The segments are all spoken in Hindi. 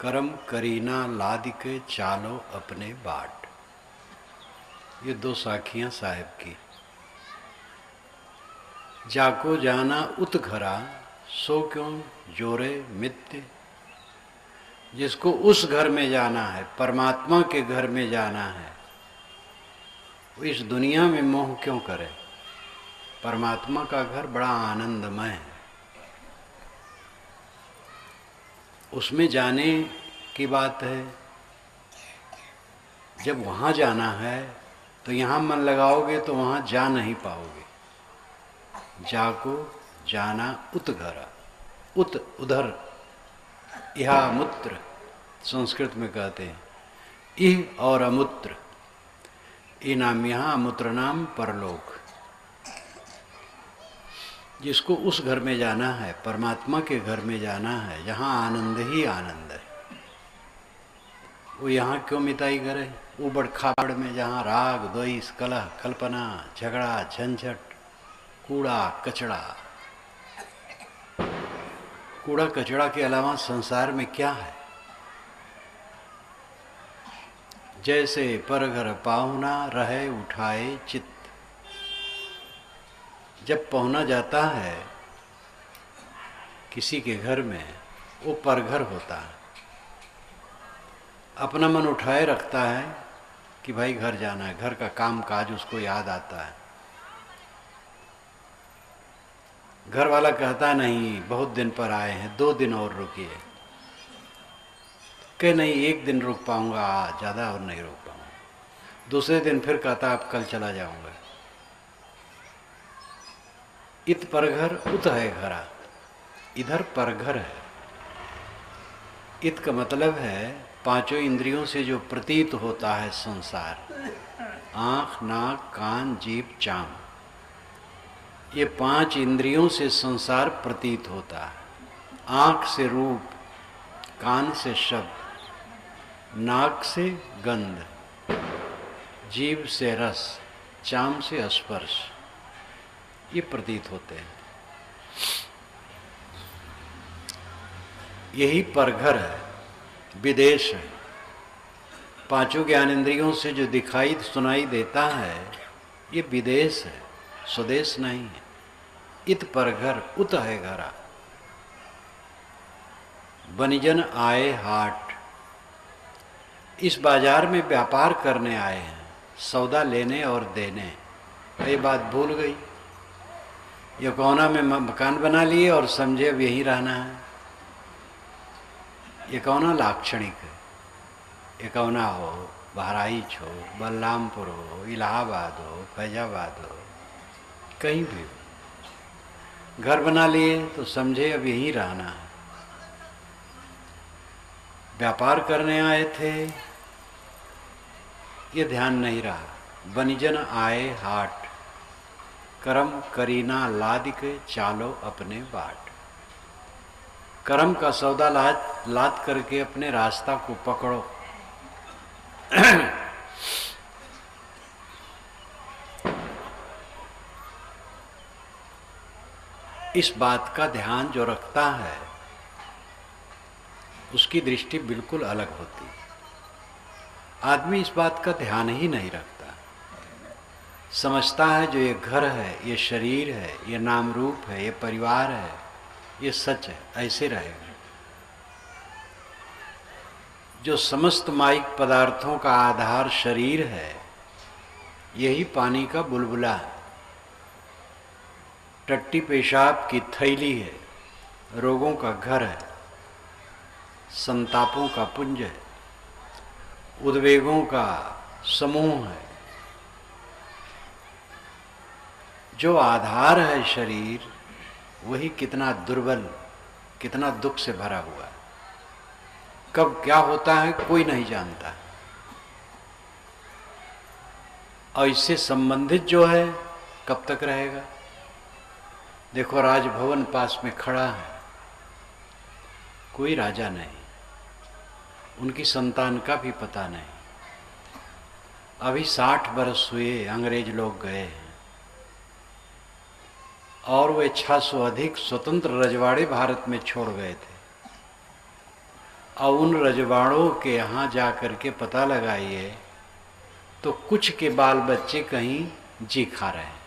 करम करीना लाद के चालो अपने बाट। ये दो साखियां साहेब की। जाको जाना उत घरा सो क्यों जोरे मित्य। जिसको उस घर में जाना है, परमात्मा के घर में जाना है, वो इस दुनिया में मोह क्यों करे। परमात्मा का घर बड़ा आनंदमय है, उसमें जाने की बात है। जब वहाँ जाना है तो यहाँ मन लगाओगे तो वहाँ जा नहीं पाओगे। जाको जाना उत घरा, उत उधर, यह मूत्र संस्कृत में कहते हैं। इह और अमूत्र, इनाम यहाँ, अमूत्र नाम परलोक। जिसको उस घर में जाना है, परमात्मा के घर में जाना है, जहाँ आनंद ही आनंद है, वो यहाँ क्यों मिताई करे। उबड़ खाबड़ में जहाँ राग द्वेष कलह कल्पना झगड़ा झंझट कूड़ा कचड़ा, कूड़ा कचड़ा के अलावा संसार में क्या है। जैसे परघर पाहुना रहे उठाए चित्त। जब पहुना जाता है किसी के घर में, वो परघर होता है, अपना मन उठाए रखता है कि भाई घर जाना है। घर का काम काज उसको याद आता है। घर वाला कहता नहीं बहुत दिन पर आए हैं, 2 दिन और रुकिए। कह नहीं 1 दिन रुक पाऊंगा, ज़्यादा और नहीं रुक पाऊंगा। दूसरे दिन फिर कहता अब कल चला जाऊंगा। इत परघर उत है घरा, इधर परघर है। इत का मतलब है पांचों इंद्रियों से जो प्रतीत होता है संसार, आँख नाक कान जीभ चाम, ये 5 इंद्रियों से संसार प्रतीत होता है। आँख से रूप, कान से शब्द, नाक से गंध, जीभ से रस, चाम से स्पर्श, ये प्रतीत होते हैं। यही परघर है, विदेश है। पांचों ज्ञानेंद्रियों से जो दिखाई सुनाई देता है, ये विदेश है, स्वदेश नहीं है। इत परघर उत है घरा, बनिजन आए हाट। इस बाजार में व्यापार करने आए हैं, सौदा लेने और देने। ये बात भूल गई। ये कोना में मकान बना लिए और समझे अब यहीं रहना है। ये कौना लाक्षणिक है। ये कौना हो, बहराइच हो, बलरामपुर हो, इलाहाबाद हो, फैजाबाद हो, कहीं भी हो, घर बना लिए तो समझे अब यहीं रहना है। व्यापार करने आए थे, ये ध्यान नहीं रहा। बनिजन आए हाट, करम करीना लाद के चालो अपने बाट। कर्म का सौदा लाद करके अपने रास्ता को पकड़ो। इस बात का ध्यान जो रखता है, उसकी दृष्टि बिल्कुल अलग होती है। आदमी इस बात का ध्यान ही नहीं रखता। समझता है जो ये घर है, ये शरीर है, ये नाम रूप है, ये परिवार है, ये सच है, ऐसे रहेगा। जो समस्त माइक पदार्थों का आधार शरीर है, यही पानी का बुलबुला है, टट्टी पेशाब की थैली है, रोगों का घर है, संतापों का पुंज है, उद्वेगों का समूह है। जो आधार है शरीर, वही कितना दुर्बल, कितना दुख से भरा हुआ है। कब क्या होता है कोई नहीं जानता। और इससे संबंधित जो है कब तक रहेगा। देखो राजभवन पास में खड़ा है, कोई राजा नहीं, उनकी संतान का भी पता नहीं। अभी 60 बरस हुए अंग्रेज लोग गए हैं और वे 600 अधिक स्वतंत्र रजवाड़े भारत में छोड़ गए थे। और उन रजवाड़ों के यहाँ जा कर के पता लगाइए तो कुछ के बाल बच्चे कहीं जी खा रहे हैं।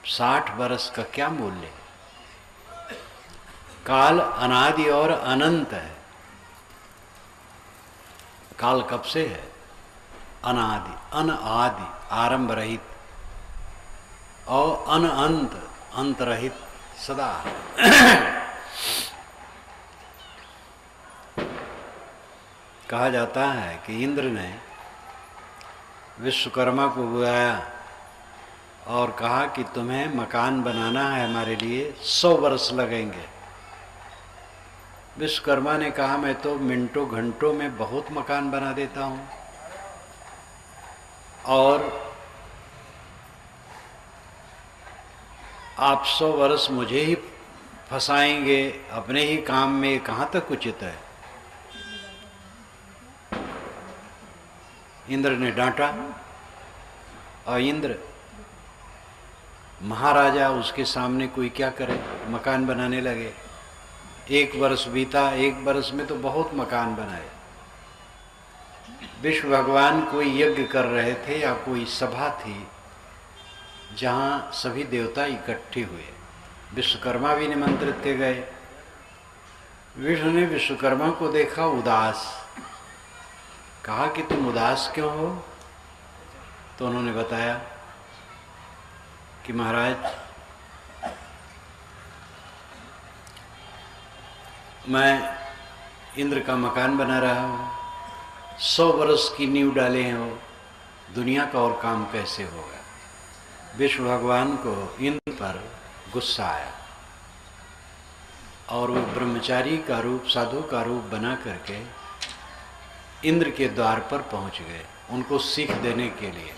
60 बरस का क्या मूल्य? काल अनादि और अनंत है। काल कब से है? अनादि, अनआदि, आरंभ रहित, और अनंत, अंत रहित, सदा। कहा जाता है कि इंद्र ने विश्वकर्मा को बुलाया और कहा कि तुम्हें मकान बनाना है हमारे लिए, 100 वर्ष लगेंगे। विश्वकर्मा ने कहा मैं तो मिनटों घंटों में बहुत मकान बना देता हूँ, और आप 100 वर्ष मुझे ही फंसाएंगे अपने ही काम में, कहाँ तक उचित है? इंद्र ने डांटा, और इंद्र महाराजा, उसके सामने कोई क्या करे, मकान बनाने लगे। 1 वर्ष बीता, 1 वर्ष में तो बहुत मकान बनाए। विष्णु भगवान कोई यज्ञ कर रहे थे या कोई सभा थी जहाँ सभी देवता इकट्ठे हुए, विश्वकर्मा भी निमंत्रित थे गए। विष्णु ने विश्वकर्मा को देखा उदास, कहा कि तुम उदास क्यों हो? तो उन्होंने बताया कि महाराज, मैं इंद्र का मकान बना रहा हूँ, 100 वर्ष की नींव डाले हो, दुनिया का और काम कैसे होगा? विष्णु भगवान को इंद्र पर गुस्सा आया और वो ब्रह्मचारी का रूप, साधु का रूप बना करके इंद्र के द्वार पर पहुंच गए उनको सीख देने के लिए।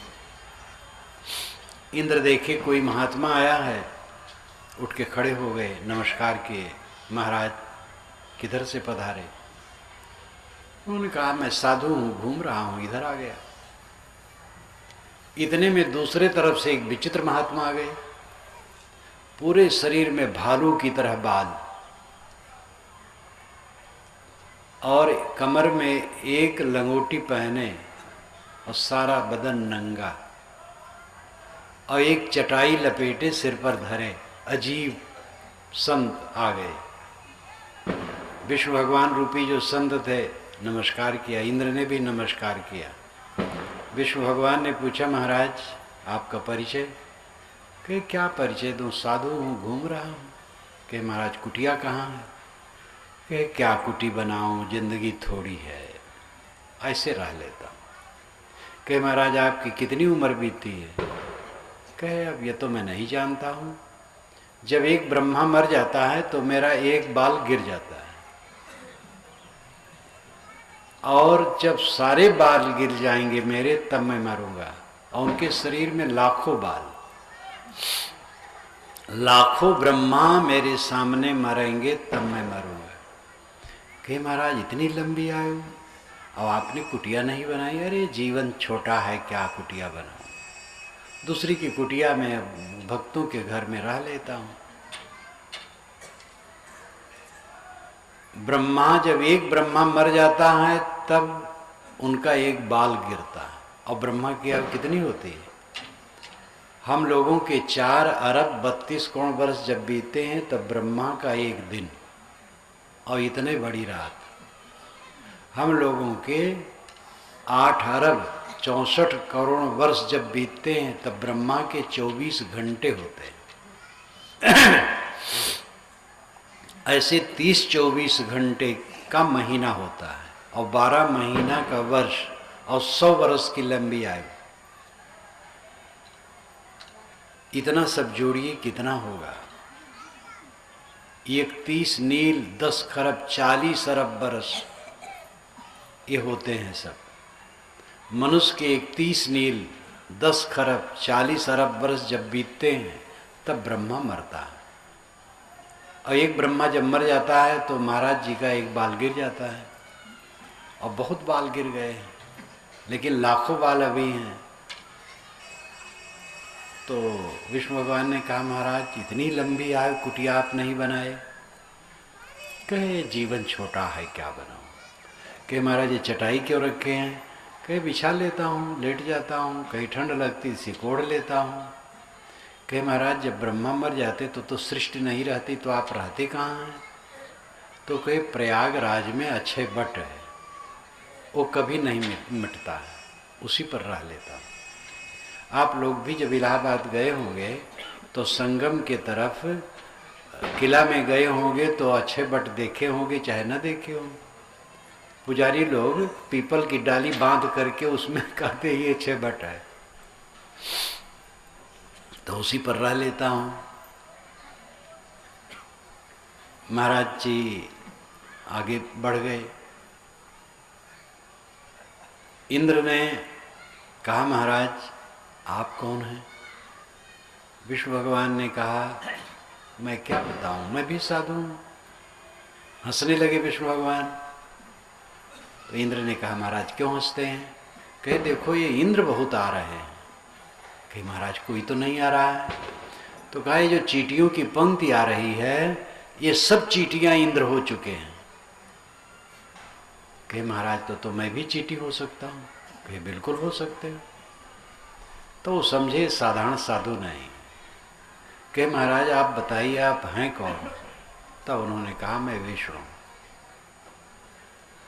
इंद्र देखे कोई महात्मा आया है, उठ के खड़े हो गए, नमस्कार किए, महाराज किधर से पधारे? उन्होंने कहा मैं साधु हूँ, घूम रहा हूँ, इधर आ गया। इतने में दूसरे तरफ से एक विचित्र महात्मा आ गए, पूरे शरीर में भालू की तरह बाल, और कमर में एक लंगोटी पहने और सारा बदन नंगा, और एक चटाई लपेटे सिर पर धरे अजीब संत आ गए। विष्णु भगवान रूपी जो संत थे नमस्कार किया, इंद्र ने भी नमस्कार किया। विष्णु भगवान ने पूछा महाराज आपका परिचय? कि क्या परिचय दूँ, साधु हूँ, घूम रहा हूँ। कि महाराज कुटिया कहाँ है? कि क्या कुटी बनाऊँ, जिंदगी थोड़ी है, ऐसे रह लेता हूँ। कि महाराज आपकी कितनी उम्र बीती है? कहे अब ये तो मैं नहीं जानता हूँ, जब एक ब्रह्मा मर जाता है तो मेरा एक बाल गिर जाता है, और जब सारे बाल गिर जाएंगे मेरे तब मैं मरूंगा। और उनके शरीर में लाखों बाल, लाखों ब्रह्मा मेरे सामने मरेंगे तब मैं मरूंगा। कि महाराज इतनी लंबी आयु और आपने कुटिया नहीं बनाई? अरे जीवन छोटा है, क्या कुटिया बनाऊं, दूसरी की कुटिया में भक्तों के घर में रह लेता हूं। ब्रह्मा, जब एक ब्रह्मा मर जाता है तब उनका एक बाल गिरता है, और ब्रह्मा की आयु कितनी होती है? हम लोगों के 4 अरब 32 करोड़ वर्ष जब बीते हैं तब ब्रह्मा का एक दिन, और इतने बड़ी रात। हम लोगों के 8 अरब 64 करोड़ वर्ष जब बीतते हैं तब ब्रह्मा के 24 घंटे होते हैं। ऐसे 30-24 घंटे का महीना होता है, और 12 महीना का वर्ष, और 100 वर्ष की लंबी आयु। इतना सब जोड़िए कितना होगा? 31 नील 10 खरब 40 अरब वर्ष ये होते हैं सब। मनुष्य के 31 नील 10 खरब 40 अरब वर्ष जब बीतते हैं तब ब्रह्मा मरता है। और एक ब्रह्मा जब मर जाता है तो महाराज जी का एक बाल गिर जाता है, और बहुत बाल गिर गए हैं, लेकिन लाखों बाल अभी हैं। तो विष्णु भगवान ने कहा महाराज इतनी लंबी आयु कुटिया आप नहीं बनाए। कहे जीवन छोटा है क्या बनाऊं। कहे महाराज ये चटाई क्यों रखे हैं। कहे बिछा लेता हूँ, लेट जाता हूँ, कहीं ठंड लगती सिकोड़ लेता हूँ। कहे महाराज जब ब्रह्मा मर जाते तो सृष्टि नहीं रहती, तो आप रहते कहाँ हैं। तो कहे प्रयागराज में अच्छे बट है, वो कभी नहीं मिटता है, उसी पर रह लेता हूँ। आप लोग भी जब इलाहाबाद गए होंगे तो संगम के तरफ किला में गए होंगे तो अच्छे बट देखे होंगे चाहे न देखे हों। पुजारी लोग पीपल की डाली बांध करके उसमें कहते ही अच्छे बट है, तो उसी पर रह लेता हूँ। महाराज जी आगे बढ़ गए। इंद्र ने कहा महाराज आप कौन हैं। विष्णु भगवान ने कहा मैं क्या बताऊं, मैं भी साधु हूं। हंसने लगे विष्णु भगवान। तो इंद्र ने कहा महाराज क्यों हंसते हैं। कहे देखो ये इंद्र बहुत आ रहे हैं। कहे महाराज कोई तो नहीं आ रहा है। तो कहा ये जो चींटियों की पंक्ति आ रही है ये सब चींटियां इंद्र हो चुके हैं। कहे महाराज तो मैं भी चींटी हो सकता हूं। कहे बिल्कुल हो सकते हो। तो वो समझे साधारण साधु नहीं। कहे महाराज आप बताइए आप हैं कौन। तब उन्होंने कहा मैं विष्णु हूं।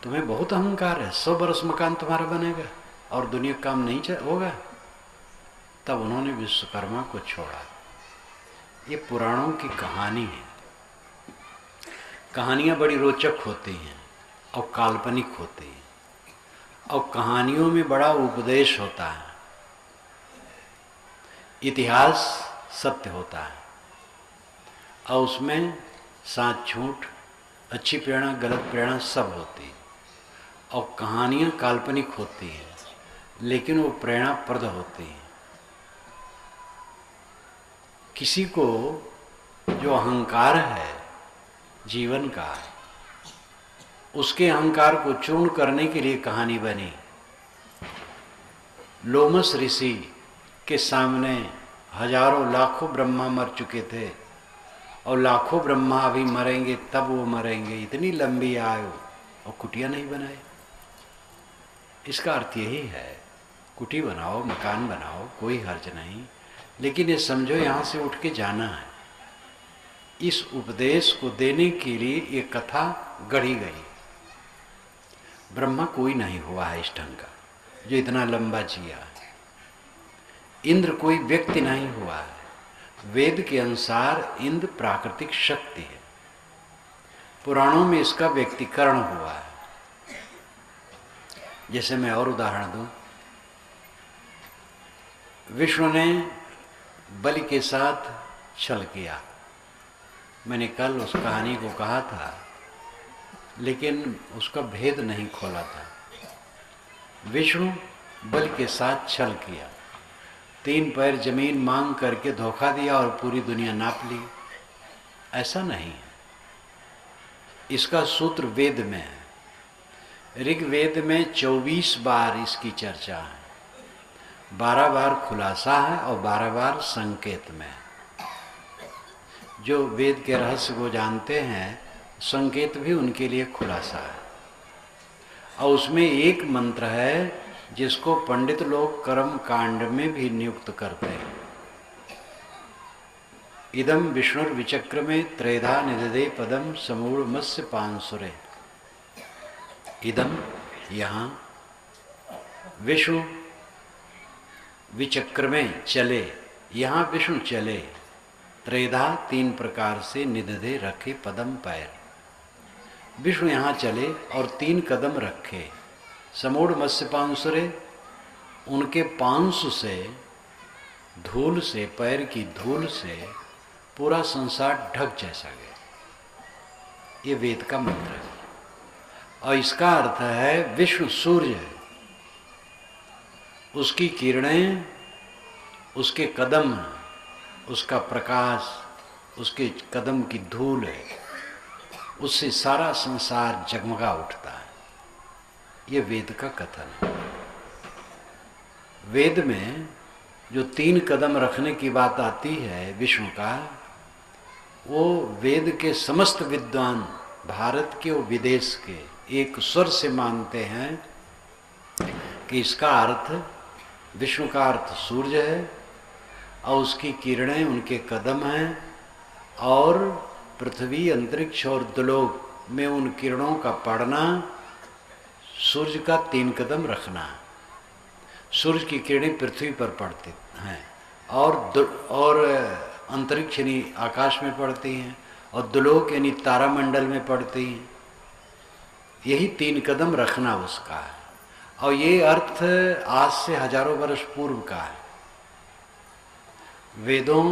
तुम्हें बहुत अहंकार है, 100 बरस मकान तुम्हारा बनेगा और दुनिया का काम नहीं होगा। तब उन्होंने विश्वकर्मा को छोड़ा। ये पुराणों की कहानी है। कहानियां बड़ी रोचक होती हैं और काल्पनिक होती हैं और कहानियों में बड़ा उपदेश होता है। इतिहास सत्य होता है और उसमें सच झूठ, अच्छी प्रेरणा गलत प्रेरणा सब होती है। और कहानियां काल्पनिक होती हैं लेकिन वो प्रेरणाप्रद होती हैं। किसी को जो अहंकार है जीवन का, उसके अहंकार को चूर्ण करने के लिए कहानी बनी। लोमस ऋषि के सामने हजारों लाखों ब्रह्मा मर चुके थे और लाखों ब्रह्मा अभी मरेंगे तब वो मरेंगे, इतनी लंबी आयु और कुटिया नहीं बनाए। इसका अर्थ यही है कुटी बनाओ, मकान बनाओ, कोई हर्ज नहीं, लेकिन ये समझो यहाँ से उठ के जाना है। इस उपदेश को देने के लिए ये कथा गढ़ी गई। ब्रह्मा कोई नहीं हुआ है इस ढंग का जो इतना लंबा जिया है। इंद्र कोई व्यक्ति नहीं हुआ है। वेद के अनुसार इंद्र प्राकृतिक शक्ति है। पुराणों में इसका व्यक्तिकरण हुआ है। जैसे मैं और उदाहरण दूं, विष्णु ने बलि के साथ छल किया। मैंने कल उस कहानी को कहा था लेकिन उसका भेद नहीं खोला था। विष्णु बलि के साथ छल किया, 3 पैर जमीन मांग करके धोखा दिया और पूरी दुनिया नाप ली। ऐसा नहीं है। इसका सूत्र वेद में है। ऋग्वेद में 24 बार इसकी चर्चा है, 12 बार खुलासा है और 12 बार संकेत में है। जो वेद के रहस्य को जानते हैं, संकेत भी उनके लिए खुलासा है। और उसमें एक मंत्र है जिसको पंडित लोग कर्म कांड में भी नियुक्त करते हैं। इदम विष्णुर्विचक्र में त्रेधा निदधे पदम समूढ़ मत्स्य पांसुरे। इदम यहाँ विष्णु विचक्र में चले, यहाँ विष्णु चले, त्रेधा 3 प्रकार से निदधे रखे पदम पैर। विष्णु यहाँ चले और 3 कदम रखे। समूढ़ मत्स्य पांसुरे, उनके पांसु से, धूल से, पैर की धूल से पूरा संसार ढक जैसा गया। ये वेद का मंत्र है। और इसका अर्थ है विष्णु सूर्य है, उसकी किरणें, उसके कदम, उसका प्रकाश, उसके कदम की धूल है, उससे सारा संसार जगमगा उठता है। ये वेद का कथन है। वेद में जो 3 कदम रखने की बात आती है विष्णु का, वो वेद के समस्त विद्वान, भारत के और विदेश के, एक स्वर से मानते हैं कि इसका अर्थ, विष्णु का अर्थ सूर्य है और उसकी किरणें उनके कदम हैं, और पृथ्वी, अंतरिक्ष और दुलोक में उन किरणों का पड़ना, सूर्य का 3 कदम रखना। सूर्य की किरणें पृथ्वी पर पड़ती हैं और अंतरिक्ष यानी आकाश में पड़ती हैं, और दुलोक यानी तारामंडल में पड़ती हैं। यही 3 कदम रखना उसका है। और ये अर्थ आज से हजारों वर्ष पूर्व का है। वेदों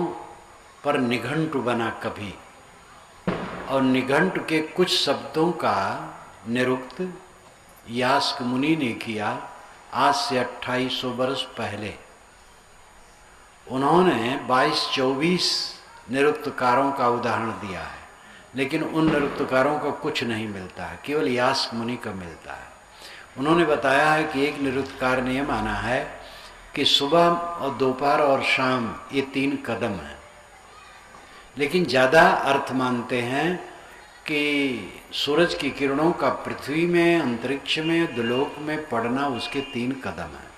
पर निघंटु बना कभी, और निघंटु के कुछ शब्दों का निरुक्त यास्क मुनि ने किया आज से 2800 वर्ष पहले। उन्होंने 22-24 निरुक्तकारों का उदाहरण दिया है, लेकिन उन निरुक्तकारों का कुछ नहीं मिलता है, केवल यास्क मुनि का मिलता है। उन्होंने बताया है कि एक निरुक्तकार ने यह माना है कि सुबह और दोपहर और शाम ये 3 कदम हैं, लेकिन ज़्यादा अर्थ मानते हैं कि सूरज की किरणों का पृथ्वी में, अंतरिक्ष में, दुलोक में पड़ना उसके 3 कदम हैं।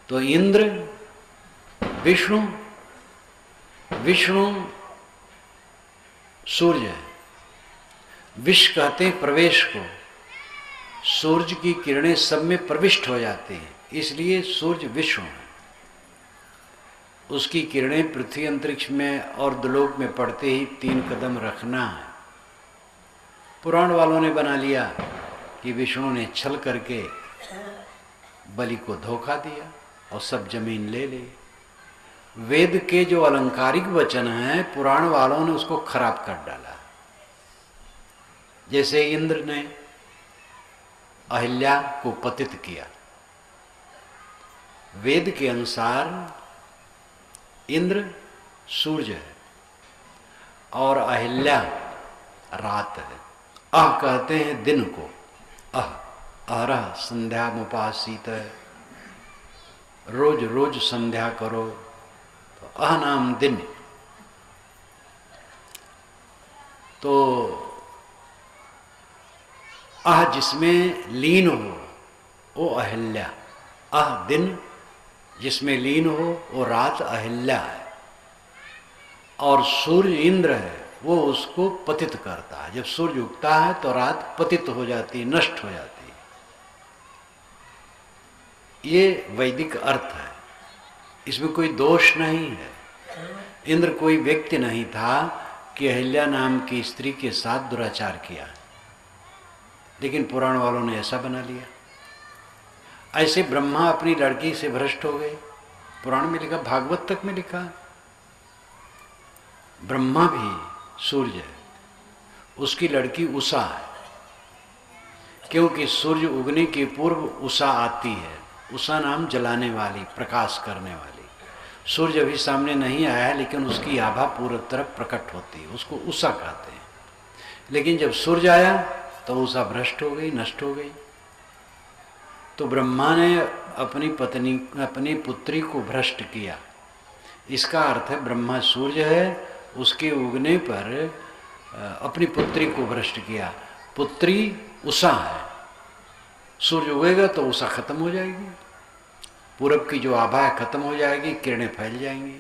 तो इंद्र, विष्णु, सूर्य है। विष कहते हैं प्रवेश को, सूर्य की किरणें सब में प्रविष्ट हो जाती हैं, इसलिए सूर्य विष्णु है। उसकी किरणें पृथ्वी, अंतरिक्ष में और दुलोक में पड़ते ही 3 कदम रखना है। पुराण वालों ने बना लिया कि विष्णु ने छल करके बलि को धोखा दिया और सब जमीन ले ली। वेद के जो अलंकारिक वचन हैं, पुराण वालों ने उसको खराब कर डाला। जैसे इंद्र ने अहिल्या को पतित किया, वेद के अनुसार इंद्र सूर्य है और अहिल्या रात है। अह कहते हैं दिन को, अहरह संध्या मुपासीत, रोज रोज संध्या करो, तो अह नाम दिन। तो अह जिसमें लीन हो वो अहिल्या, अह दिन जिसमें लीन हो वो रात अहिल्या है, और सूर्य इंद्र है, वो उसको पतित करता है। जब सूर्य उगता है तो रात पतित हो जाती है, नष्ट हो जाती है। ये वैदिक अर्थ है, इसमें कोई दोष नहीं है। इंद्र कोई व्यक्ति नहीं था कि अहिल्या नाम की स्त्री के साथ दुराचार किया, लेकिन पुराण वालों ने ऐसा बना लिया। ऐसे ब्रह्मा अपनी लड़की से भ्रष्ट हो गए, पुराण में लिखा, भागवत तक में लिखा। ब्रह्मा भी सूर्य है, उसकी लड़की उषा है, क्योंकि सूर्य उगने के पूर्व उषा आती है। उषा नाम जलाने वाली, प्रकाश करने वाली। सूर्य अभी सामने नहीं आया है, लेकिन उसकी आभा पूरी तरफ प्रकट होती है, उसको उषा कहते हैं। लेकिन जब सूर्य आया तो उषा भ्रष्ट हो गई, नष्ट हो गई। तो ब्रह्मा ने अपनी पुत्री को भ्रष्ट किया। इसका अर्थ है ब्रह्मा सूर्य है, उसके उगने पर अपनी पुत्री को भ्रष्ट किया। पुत्री उषा है, सूर्य उगेगा तो उषा खत्म हो जाएगी, पूरब की जो आभा है खत्म हो जाएगी, किरणें फैल जाएंगी।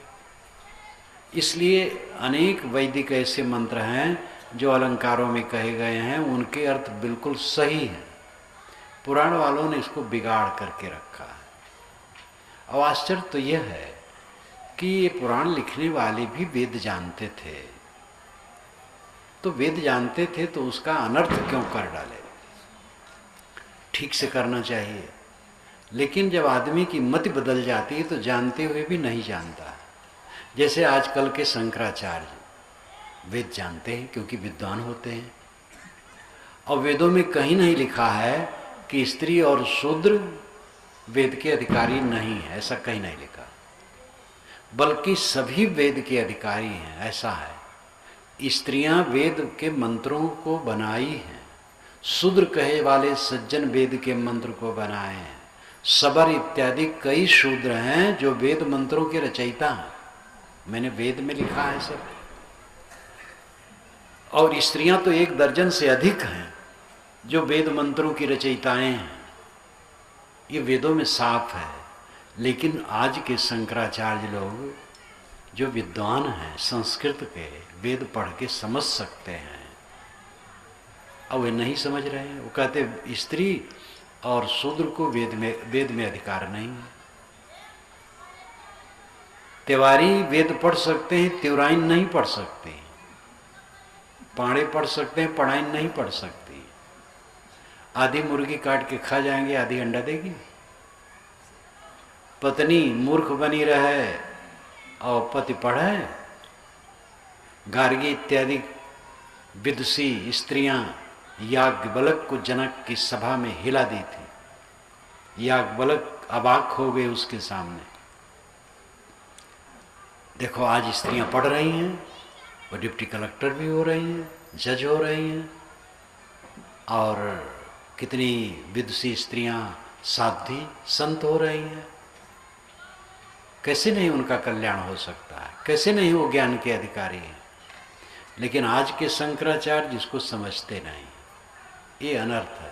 इसलिए अनेक वैदिक ऐसे मंत्र हैं जो अलंकारों में कहे गए हैं, उनके अर्थ बिल्कुल सही हैं। पुराण वालों ने इसको बिगाड़ करके रखा है। और आश्चर्य तो यह है कि ये पुराण लिखने वाले भी वेद जानते थे। तो वेद जानते थे तो उसका अनर्थ क्यों कर डाले? ठीक से करना चाहिए। लेकिन जब आदमी की मति बदल जाती है तो जानते हुए भी नहीं जानता। जैसे आजकल के शंकराचार्य वेद जानते हैं क्योंकि विद्वान होते हैं, और वेदों में कहीं नहीं लिखा है कि स्त्री और शूद्र वेद के अधिकारी नहीं है, ऐसा कहीं नहीं लिखा, बल्कि सभी वेद के अधिकारी हैं, ऐसा है। स्त्रियां वेद के मंत्रों को बनाई हैं, शूद्र कहे वाले सज्जन वेद के मंत्र को बनाए हैं, सबर इत्यादि कई शूद्र हैं जो वेद मंत्रों के रचयिता हैं। मैंने वेद में लिखा है सब। और स्त्रियां तो 1 दर्जन से अधिक हैं जो वेद मंत्रों की रचयिताएं हैं। ये वेदों में साफ है। लेकिन आज के शंकराचार्य लोग जो विद्वान हैं संस्कृत के, वेद पढ़ के समझ सकते हैं, अब वे नहीं समझ रहे हैं। वो कहते स्त्री और शूद्र को वेद में अधिकार नहीं। तिवारी वेद पढ़ सकते हैं, त्योराइन नहीं पढ़ सकते। पाड़े पढ़ सकते हैं, पढ़ाइन नहीं पढ़ सकती। आधी मुर्गी काट के खा जाएंगे, आधी अंडा देगी। पत्नी मूर्ख बनी रहे और पति पढ़े। गार्गी इत्यादि विदुषी स्त्रियां याज्ञवल्क्य को जनक की सभा में हिला दी थी। याज्ञवल्क्य अबाक हो गए उसके सामने। देखो आज स्त्रियां पढ़ रही हैं, वो डिप्टी कलेक्टर भी हो रही हैं, जज हो रही हैं, और कितनी विदुषी स्त्रियां साध्वी संत हो रही हैं। कैसे नहीं उनका कल्याण हो सकता है? कैसे नहीं वो ज्ञान के अधिकारी हैं? लेकिन आज के शंकराचार्य जिसको समझते नहीं, ये अनर्थ है।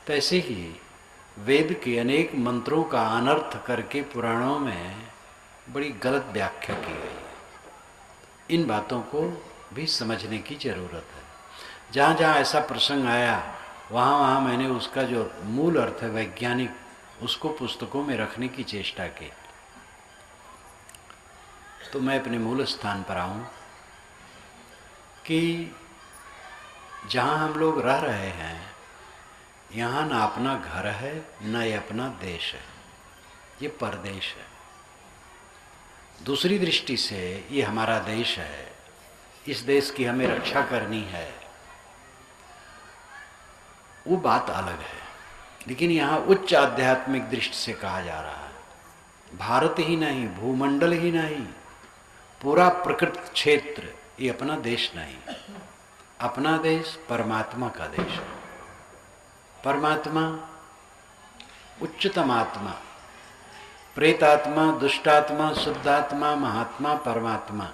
तो ऐसे ही वेद के अनेक मंत्रों का अनर्थ करके पुराणों में बड़ी गलत व्याख्या की गई है। इन बातों को भी समझने की जरूरत है। जहाँ जहाँ ऐसा प्रसंग आया वहाँ वहाँ मैंने उसका जो मूल अर्थ है वैज्ञानिक, उसको पुस्तकों में रखने की चेष्टा की। तो मैं अपने मूल स्थान पर आऊँ कि जहाँ हम लोग रह रहे हैं, यहाँ ना अपना घर है न ये अपना देश है, ये परदेश है। दूसरी दृष्टि से ये हमारा देश है, इस देश की हमें रक्षा करनी है, वो बात अलग है। लेकिन यहाँ उच्च आध्यात्मिक दृष्टि से कहा जा रहा है, भारत ही नहीं, भूमंडल ही नहीं, पूरा प्रकृत क्षेत्र ये अपना देश नहीं। अपना देश परमात्मा का देश है। परमात्मा उच्चतम आत्मा, प्रेतात्मा, दुष्टात्मा, शुद्धात्मा, महात्मा, परमात्मा,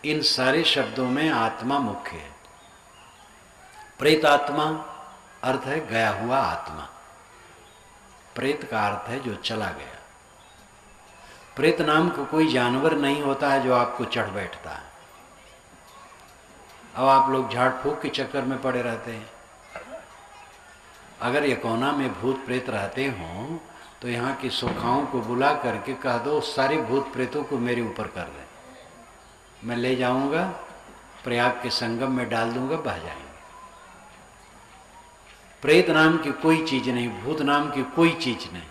इन सारे शब्दों में आत्मा मुख्य है। प्रेतात्मा अर्थ है गया हुआ आत्मा। प्रेत का अर्थ है जो चला गया। प्रेत नाम का कोई जानवर नहीं होता है जो आपको चढ़ बैठता है। अब आप लोग झाड़ फूक के चक्कर में पड़े रहते हैं। अगर यकोना में भूत प्रेत रहते हों तो यहाँ की सुखाओं को बुला करके कह दो सारे भूत प्रेतों को मेरे ऊपर कर दें, मैं ले जाऊंगा, प्रयाग के संगम में डाल दूंगा, बह जाएंगे। प्रेत नाम की कोई चीज नहीं, भूत नाम की कोई चीज नहीं।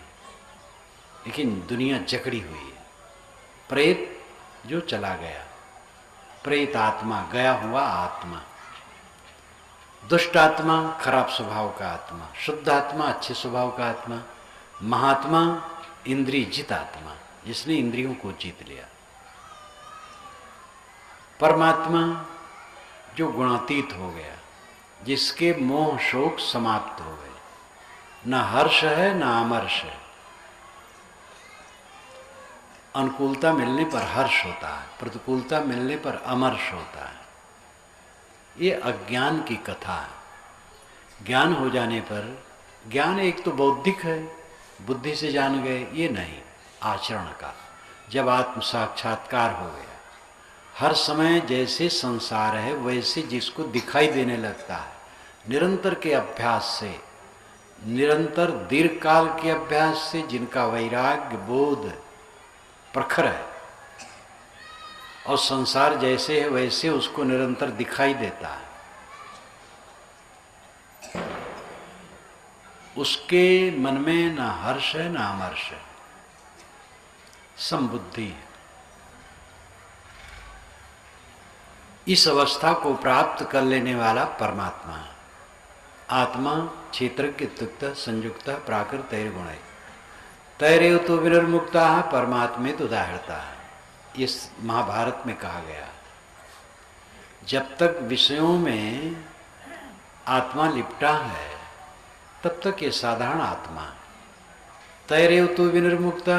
लेकिन दुनिया जकड़ी हुई है। प्रेत जो चला गया, प्रेत आत्मा गया हुआ आत्मा, दुष्ट आत्मा खराब स्वभाव का आत्मा, शुद्ध आत्मा अच्छे स्वभाव का आत्मा, महात्मा इंद्रिय जित आत्मा जिसने इंद्रियों को जीत लिया, परमात्मा जो गुणातीत हो गया, जिसके मोह शोक समाप्त हो गए। न हर्ष है न अमर्ष है। अनुकूलता मिलने पर हर्ष होता है, प्रतिकूलता मिलने पर अमर्ष होता है। ये अज्ञान की कथा है। ज्ञान हो जाने पर, ज्ञान एक तो बौद्धिक है, बुद्धि से जान गए, ये नहीं, आचरण का। जब आत्म साक्षात्कार हो गया, हर समय जैसे संसार है वैसे जिसको दिखाई देने लगता है, निरंतर के अभ्यास से, निरंतर दीर्घ काल के अभ्यास से, जिनका वैराग्य बोध प्रखर है और संसार जैसे है वैसे उसको निरंतर दिखाई देता है, उसके मन में ना हर्ष है ना अमर्ष है, समबुद्धि है। इस अवस्था को प्राप्त कर लेने वाला परमात्मा है। आत्मा क्षेत्रज्ञ तुक्त संयुक्त प्राकृत तैर्गुण, तैरेव तो विनिर्मुक्ता परमात्मे तो उदाहरता है। इस महाभारत में कहा गया, जब तक विषयों में आत्मा लिपटा है तब तक ये साधारण आत्मा। तैरेव तो विनिर्मुक्ता,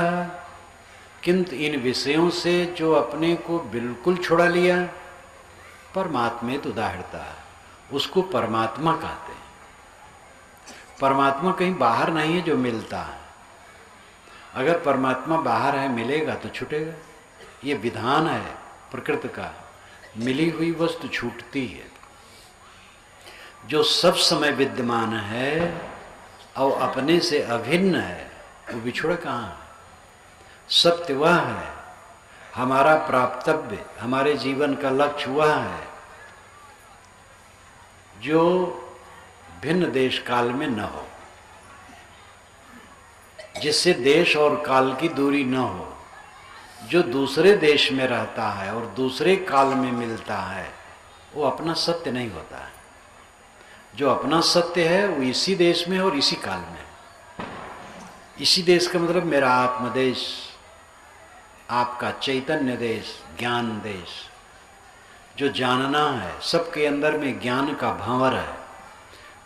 किंतु इन विषयों से जो अपने को बिल्कुल छुड़ा लिया, परमात्मे तो उदाहरता, उसको परमात्मा कहते हैं। परमात्मा कहीं बाहर नहीं है जो मिलता है। अगर परमात्मा बाहर है, मिलेगा तो छूटेगा। ये विधान है प्रकृति का, मिली हुई वस्तु छूटती है। जो सब समय विद्यमान है और अपने से अभिन्न है, वो बिछुड़ा कहाँ है? सत्य वह है, हमारा प्राप्तव्य, हमारे जीवन का लक्ष्य वह है जो भिन्न देश काल में न हो, जिससे देश और काल की दूरी न हो। जो दूसरे देश में रहता है और दूसरे काल में मिलता है, वो अपना सत्य नहीं होता है। जो अपना सत्य है वो इसी देश में और इसी काल में। इसी देश का मतलब मेरा आत्मदेश, आपका चैतन्य देश, ज्ञान देश। जो जानना है, सबके अंदर में ज्ञान का भंवर है।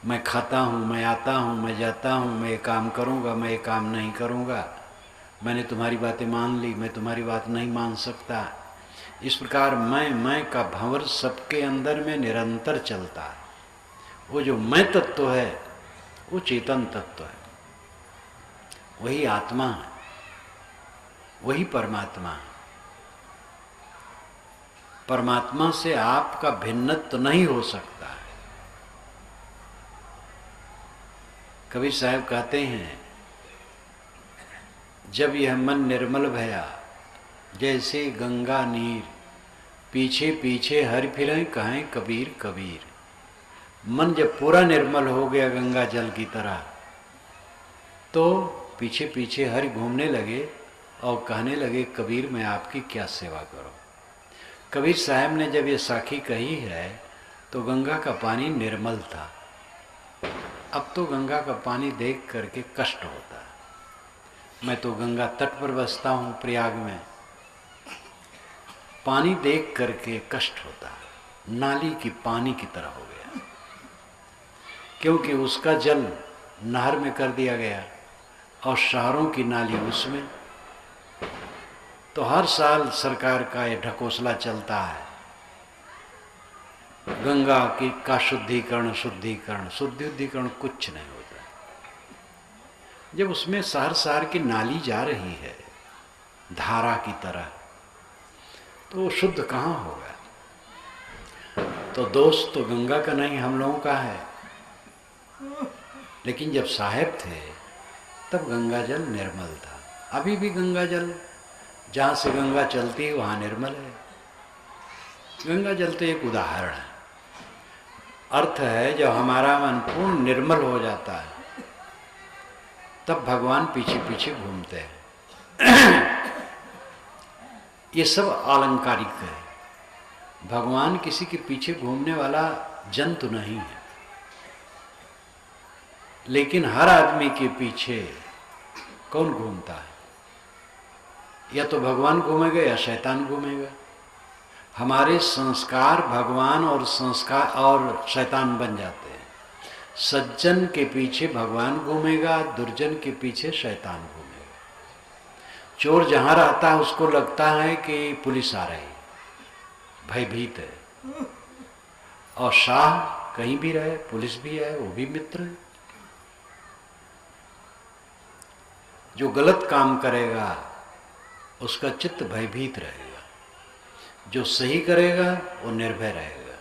मैं खाता हूँ, मैं आता हूँ, मैं जाता हूँ, मैं ये काम करूँगा, मैं ये काम नहीं करूँगा, मैंने तुम्हारी बातें मान ली, मैं तुम्हारी बात नहीं मान सकता। इस प्रकार मैं का भंवर सबके अंदर में निरंतर चलता है। वो जो मैं तत्व है वो चेतन तत्व है, वही आत्मा है, वही परमात्मा है। परमात्मा से आपका भिन्नत्व तो नहीं हो सकता है। कबीर साहब कहते हैं, जब यह मन निर्मल भया, जैसे गंगा नीर, पीछे पीछे हरि फिरें कहें कबीर कबीर। मन जब पूरा निर्मल हो गया गंगा जल की तरह, तो पीछे पीछे हरि घूमने लगे और कहने लगे, कबीर मैं आपकी क्या सेवा करूं। कबीर साहब ने जब ये साखी कही है तो गंगा का पानी निर्मल था। अब तो गंगा का पानी देख करके कष्ट होता है। मैं तो गंगा तट पर बसता हूँ प्रयाग में, पानी देख करके कष्ट होता है। नाली की पानी की तरह हो गया, क्योंकि उसका जल नहर में कर दिया गया और शहरों की नाली उसमें। तो हर साल सरकार का ये ढकोसला चलता है, गंगा की का शुद्धिकरण शुद्धिकरण शुद्धिकरण कुछ नहीं होता। जब उसमें शहर शहर की नाली जा रही है धारा की तरह, तो वो शुद्ध कहाँ होगा। तो दोस्त तो गंगा का नहीं, हम लोगों का है। लेकिन जब साहेब थे तब गंगा जल निर्मल था। अभी भी गंगा जल, जहाँ से गंगा चलती है वहाँ निर्मल है। गंगा जल तो एक उदाहरण है। अर्थ है, जब हमारा मन पूर्ण निर्मल हो जाता है तब भगवान पीछे पीछे घूमते हैं। ये सब आलंकारिक है। भगवान किसी के पीछे घूमने वाला जंतु नहीं है। लेकिन हर आदमी के पीछे कौन घूमता है? या तो भगवान घूमेगा या शैतान घूमेगा। हमारे संस्कार भगवान और संस्कार और शैतान बन जाते हैं। सज्जन के पीछे भगवान घूमेगा, दुर्जन के पीछे शैतान घूमेगा। चोर जहाँ रहता है उसको लगता है कि पुलिस आ रही, भयभीत है। और शाह कहीं भी रहे, पुलिस भी है, वो भी मित्र है। जो गलत काम करेगा उसका चित्त भयभीत रहेगा, जो सही करेगा वो निर्भय रहेगा।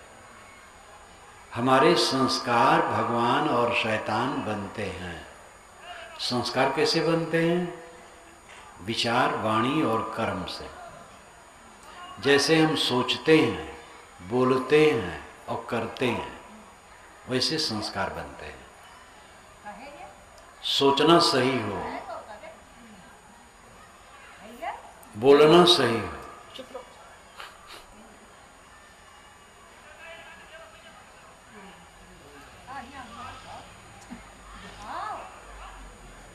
हमारे संस्कार भगवान और शैतान बनते हैं। संस्कार कैसे बनते हैं? विचार, वाणी और कर्म से। जैसे हम सोचते हैं, बोलते हैं और करते हैं, वैसे संस्कार बनते हैं। सोचना सही हो, बोलना सही हो,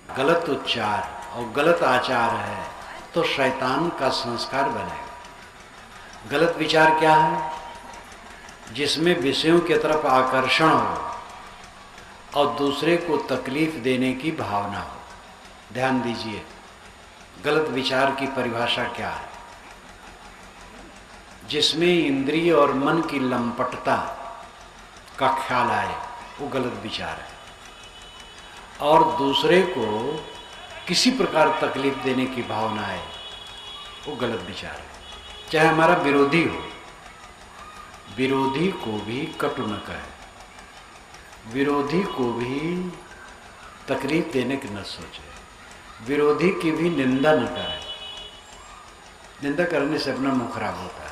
गलत उच्चार और गलत आचार है तो शैतान का संस्कार बनेगा। गलत विचार क्या है? जिसमें विषयों की तरफ आकर्षण हो और दूसरे को तकलीफ देने की भावना हो। ध्यान दीजिए, गलत विचार की परिभाषा क्या है? जिसमें इंद्रिय और मन की लंपटता का ख्याल आए वो गलत विचार है, और दूसरे को किसी प्रकार तकलीफ देने की भावना है वो गलत विचार है। चाहे हमारा विरोधी हो, विरोधी को भी कटु न कहे, विरोधी को भी तकलीफ देने की न सोचे, विरोधी की भी निंदा न करे। निंदा करने से अपना मुंह खराब होता है।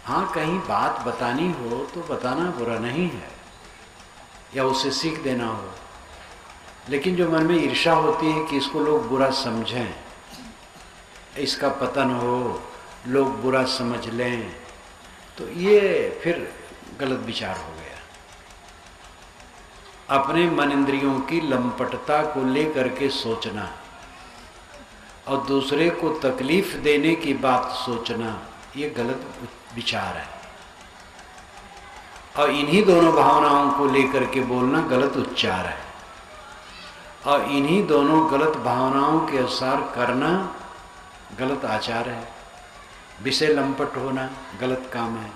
हाँ, कहीं बात बतानी हो तो बताना बुरा नहीं है, या उसे सीख देना हो, लेकिन जो मन में ईर्ष्या होती है कि इसको लोग बुरा समझें, इसका पतन हो, लोग बुरा समझ लें, तो ये फिर गलत विचार हो गया। अपने मन इंद्रियों की लंपटता को लेकर के सोचना और दूसरे को तकलीफ देने की बात सोचना, ये गलत विचार है। और इन्हीं दोनों भावनाओं को लेकर के बोलना गलत उच्चार है, और इन्हीं दोनों गलत भावनाओं के अनुसार करना गलत आचार है। विषय लंपट होना गलत काम है,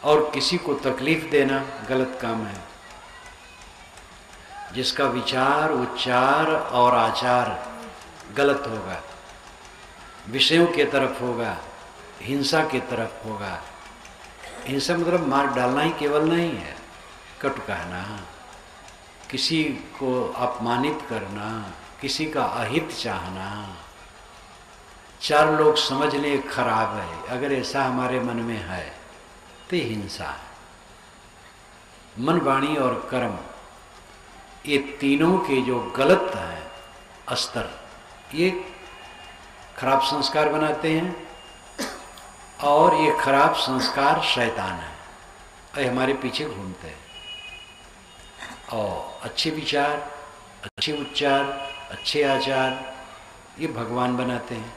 और किसी को तकलीफ देना गलत काम है। जिसका विचार, उच्चार और आचार गलत होगा, विषयों के तरफ होगा, हिंसा के तरफ होगा। हिंसा मतलब मार डालना ही केवल नहीं है, कटु कहना, किसी को अपमानित करना, किसी का अहित चाहना, चार लोग समझ ले खराब है, अगर ऐसा हमारे मन में है तो हिंसा है। मन, वाणी और कर्म, ये तीनों के जो गलत हैं स्तर, ये खराब संस्कार बनाते हैं, और ये खराब संस्कार शैतान है, ये हमारे पीछे घूमते हैं। और अच्छे विचार, अच्छे उच्चार, अच्छे आचार, ये भगवान बनाते हैं।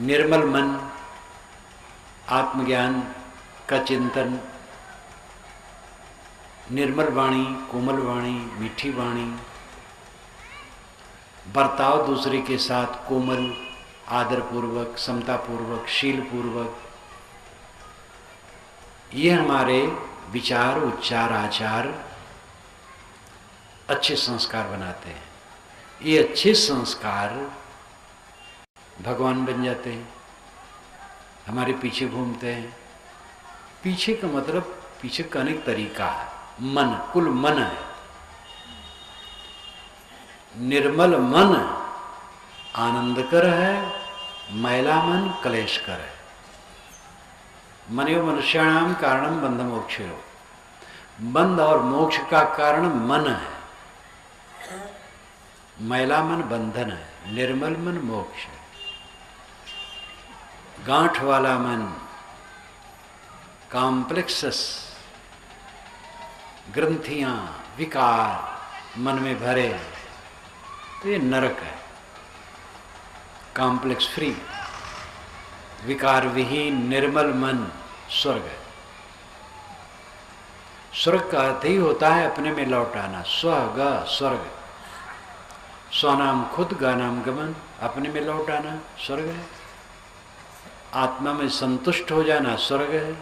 निर्मल मन, आत्मज्ञान का चिंतन, निर्मल वाणी, कोमल वाणी, मीठी वाणी, बर्ताव दूसरे के साथ कोमल, आदरपूर्वक, समतापूर्वक, शीलपूर्वक, ये हमारे विचार, उच्चार, आचार अच्छे संस्कार बनाते हैं। ये अच्छे संस्कार भगवान बन जाते हैं, हमारे पीछे घूमते हैं। पीछे का मतलब, पीछे का अनेक तरीका है। मन, कुल मन है। निर्मल मन आनंदकर है, मैला मन क्लेशकर है। मनो मनुष्याणाम कारणम बंध मोक्षयो, बंध और मोक्ष का कारण मन है। मैला मन बंधन है, निर्मल मन मोक्ष है। गांठ वाला मन, कॉम्प्लेक्सस, ग्रंथियां, विकार मन में भरे, तो ये नरक है। कॉम्प्लेक्स फ्री, विकार विहीन, निर्मल मन स्वर्ग है। स्वर्ग का अर्थ ही होता है अपने में लौट आना। स्वर्ग, स्वर्ग, स्वनाम खुद, गानाम गमन, अपने में लौट आना स्वर्ग है। आत्मा में संतुष्ट हो जाना स्वर्ग है।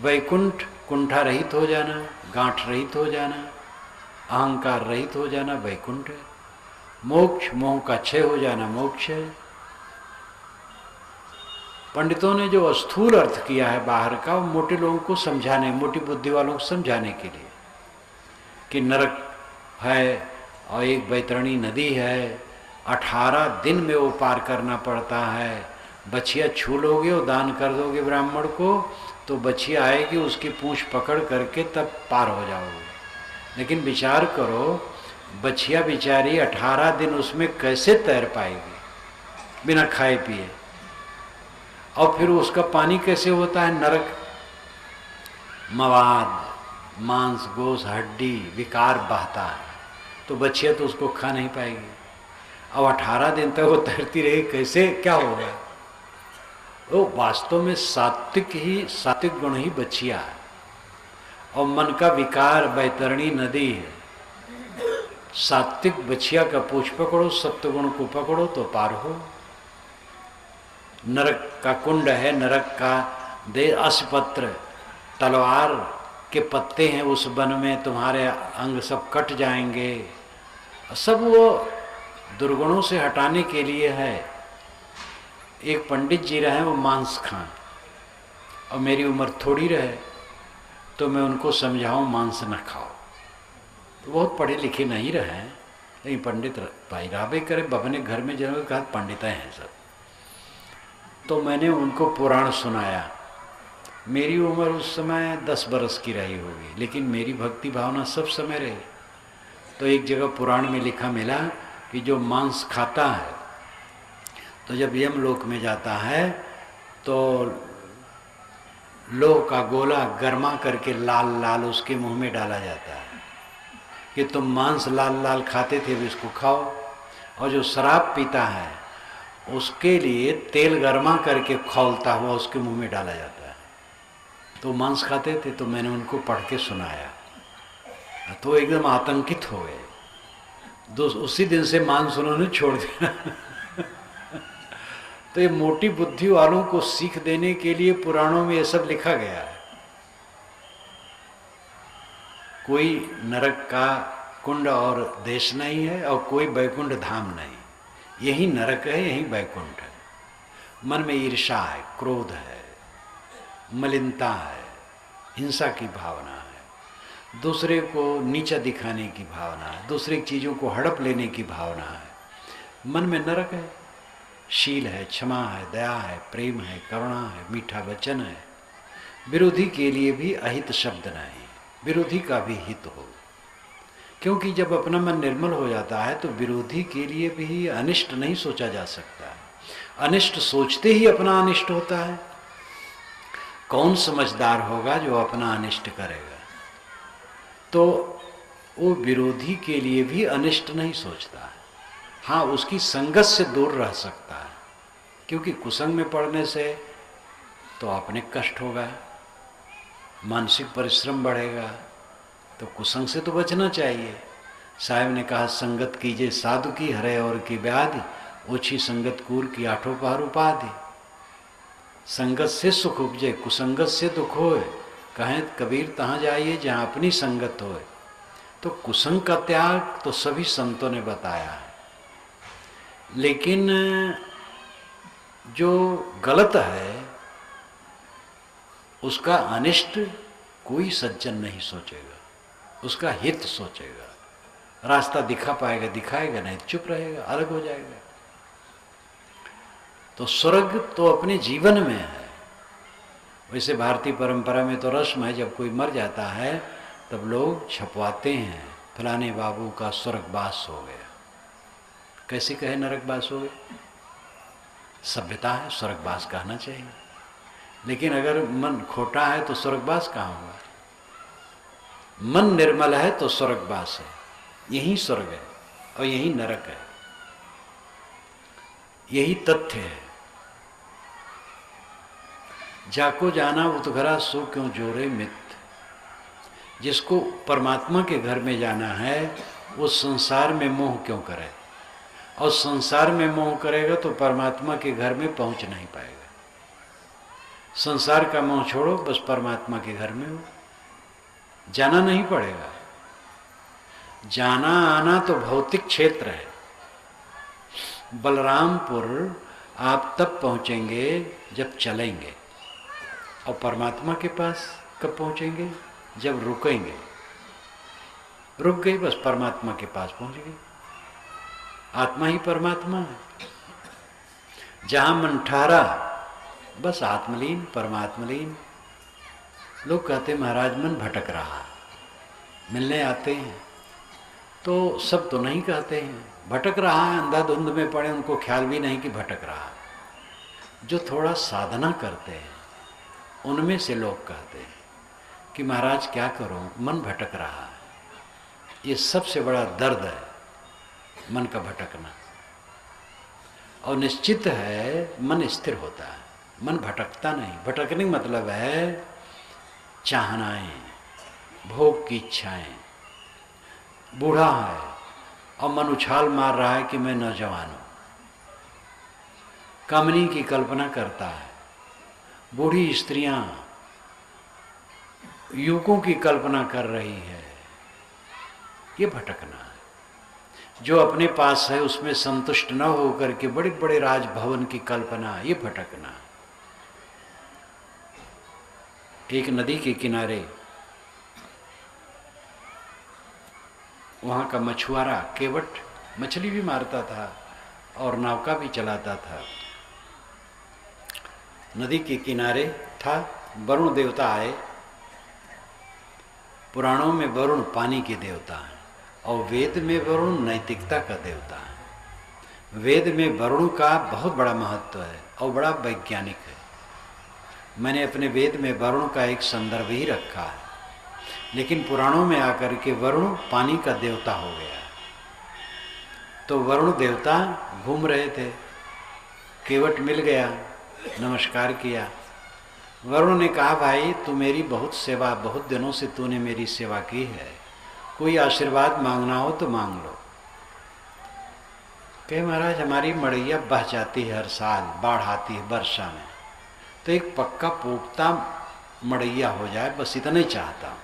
वैकुंठ, कुंठा रहित हो जाना, गांठ रहित हो जाना, अहंकार रहित हो जाना वैकुंठ है। मोक्ष, मोह का क्षय हो जाना मोक्ष है। पंडितों ने जो स्थूल अर्थ किया है बाहर का, वो मोटे लोगों को समझाने, मोटी बुद्धि वालों को समझाने के लिए, कि नरक है और एक बैतरणी नदी है, 18 दिन में वो पार करना पड़ता है। बछिया छू लोगे और दान कर दोगे ब्राह्मण को, तो बछिया आएगी, उसकी पूंछ पकड़ करके तब पार हो जाओगे। लेकिन विचार करो, बछिया बेचारी 18 दिन उसमें कैसे तैर पाएगी बिना खाए पिए, और फिर उसका पानी कैसे होता है? नरक, मवाद, मांस, गोश, हड्डी, विकार बहता है, तो बछिया तो उसको खा नहीं पाएगी। अब 18 दिन तक वो तैरती रही, कैसे, क्या होगा? वो वास्तव में सात्विक गुण ही बछिया है, और मन का विकार बैतरणी नदी है। सात्विक बछिया का पूछ पकड़ो, सत्वगुण को पकड़ो तो पार हो। नरक का कुंड है, नरक का दे अश्वपत्र तलवार के पत्ते हैं उस वन में, तुम्हारे अंग सब कट जाएंगे। सब वो दुर्गुणों से हटाने के लिए है। एक पंडित जी रहे, वो मांस खाएं, और मेरी उम्र थोड़ी रहे तो मैं उनको समझाऊं मांस न खाओ। तो बहुत पढ़े लिखे नहीं रहे, लेकिन पंडित भाई राबे करे, बबने घर में जन्म कहा पंडित हैं सब। तो मैंने उनको पुराण सुनाया। मेरी उम्र उस समय 10 बरस की रही होगी, लेकिन मेरी भक्ति भावना सब समय रही। तो एक जगह पुराण में लिखा मिला कि जो मांस खाता है तो जब यमलोक में जाता है तो लोह का गोला गर्मा करके लाल लाल उसके मुंह में डाला जाता है कि तुम मांस लाल लाल खाते थे, भी इसको खाओ। और जो शराब पीता है उसके लिए तेल गर्मा करके खौलता हुआ उसके मुंह में डाला जाता है। तो मांस खाते थे, तो मैंने उनको पढ़ के सुनाया तो एकदम आतंकित हो गए। उसी दिन से मांस उन्होंने छोड़ दिया। तो ये मोटी बुद्धि वालों को सीख देने के लिए पुराणों में ये सब लिखा गया है। कोई नरक का कुंड और देश नहीं है और कोई बैकुंठ धाम नहीं। यही नरक है, यही बैकुंठ है। मन में ईर्ष्या है, क्रोध है, मलिनता है, हिंसा की भावना है, दूसरे को नीचा दिखाने की भावना है, दूसरे चीज़ों को हड़प लेने की भावना है। मन में नरक है। शील है, क्षमा है, दया है, प्रेम है, करुणा है, मीठा वचन है। विरोधी के लिए भी अहित शब्द नहीं, विरोधी का भी हित हो। क्योंकि जब अपना मन निर्मल हो जाता है तो विरोधी के लिए भी अनिष्ट नहीं सोचा जा सकता। अनिष्ट सोचते ही अपना अनिष्ट होता है। कौन समझदार होगा जो अपना अनिष्ट करेगा? तो वो विरोधी के लिए भी अनिष्ट नहीं सोचता है। हाँ, उसकी संगत से दूर रह सकता है, क्योंकि कुसंग में पड़ने से तो अपने कष्ट होगा, मानसिक परिश्रम बढ़ेगा। तो कुसंग से तो बचना चाहिए। साहब ने कहा, संगत कीजिए साधु की, हरे और की व्याधि, ओछी संगत कूर की, आठों पहर उपाधि। संगत से सुख उपजे, कुसंगत से दुख होए, कहें कबीर तहाँ जाइए जहाँ अपनी संगत होए। तो कुसंग का त्याग तो सभी संतों ने बताया है, लेकिन जो गलत है उसका अनिष्ट कोई सज्जन नहीं सोचेगा, उसका हित सोचेगा। रास्ता दिखा पाएगा दिखाएगा, नहीं चुप रहेगा, अलग हो जाएगा। तो स्वर्ग तो अपने जीवन में है। वैसे भारतीय परंपरा में तो रस्म है, जब कोई मर जाता है तब लोग छपवाते हैं, फलाने बाबू का स्वर्गवास हो गया। कैसे कहे नरकवास हो गया? सभ्यता है, स्वर्गवास कहना चाहिए। लेकिन अगर मन खोटा है तो स्वर्गवास कहाँ होगा? मन निर्मल है तो स्वर्गवास है। यही स्वर्ग है और यही नरक है, यही तथ्य है। जाको जाना उतघरा सो क्यों जोरे मित। जिसको परमात्मा के घर में जाना है वो संसार में मोह क्यों करे? और संसार में मोह करेगा तो परमात्मा के घर में पहुंच नहीं पाएगा। संसार का मोह छोड़ो, बस परमात्मा के घर में हो। जाना नहीं पड़ेगा। जाना आना तो भौतिक क्षेत्र है। बलरामपुर आप तब पहुंचेंगे जब चलेंगे, और परमात्मा के पास कब पहुंचेंगे? जब रुकेंगे। रुक गई, बस परमात्मा के पास पहुंच गए। आत्मा ही परमात्मा है। जहां मन ठहरा बस आत्मलीन, परमात्मलीन। लोग कहते महाराज मन भटक रहा, मिलने आते हैं तो सब तो नहीं कहते हैं भटक रहा है। अंधाधुंध में पड़े, उनको ख्याल भी नहीं कि भटक रहा। जो थोड़ा साधना करते हैं उनमें से लोग कहते हैं कि महाराज क्या करूं, मन भटक रहा है। ये सबसे बड़ा दर्द है, मन का भटकना। और निश्चित है मन स्थिर होता है, मन भटकता नहीं। भटकने का मतलब है चाहनाएं, भोग की इच्छाएं, बूढ़ा है और मन उछाल मार रहा है कि मैं नौजवान हूं, कामनी की कल्पना करता है। बूढ़ी स्त्रियां युवकों की कल्पना कर रही है। ये भटकना है। जो अपने पास है उसमें संतुष्ट न होकर के बड़े बड़े राजभवन की कल्पना, ये भटकना है। एक नदी के किनारे वहाँ का मछुआरा केवट मछली भी मारता था और नौका भी चलाता था। नदी के किनारे था, वरुण देवता आए। पुराणों में वरुण पानी के देवता हैं और वेद में वरुण नैतिकता का देवता है। वेद में वरुण का बहुत बड़ा महत्व है और बड़ा वैज्ञानिक है। मैंने अपने वेद में वरुण का एक संदर्भ ही रखा है, लेकिन पुराणों में आकर के वरुण पानी का देवता हो गया। तो वरुण देवता घूम रहे थे, केवट मिल गया, नमस्कार किया। वरुण ने कहा, भाई तू मेरी बहुत सेवा, बहुत दिनों से तूने मेरी सेवा की है, कोई आशीर्वाद मांगना हो तो मांग लो। कहे महाराज हमारी मड़ैया बह जाती है, हर साल बाढ़ आती है वर्षा में, तो एक पक्का पोख्ता मड़ैया हो जाए, बस इतना ही चाहता हूँ।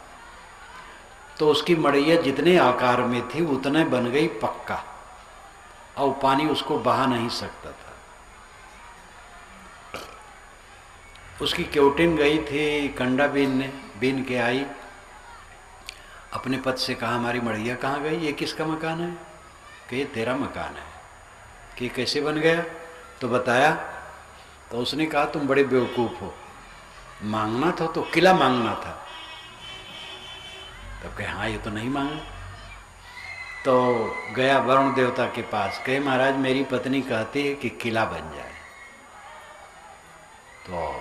तो उसकी मड़ैया जितने आकार में थी उतने बन गई पक्का, और पानी उसको बहा नहीं सकता था। उसकी क्योटिन गई थी कंडा बीन के आई, अपने पति से कहा हमारी मड़ैया कहाँ गई, ये किसका मकान है? कि ये तेरा मकान है। कि कैसे बन गया? तो बताया। तो उसने कहा तुम बड़े बेवकूफ़ हो, मांगना था तो किला मांगना था। तब कहे हाँ ये तो नहीं मांगा। तो गया वरुण देवता के पास, कहे महाराज मेरी पत्नी कहती है कि किला बन जाए। तो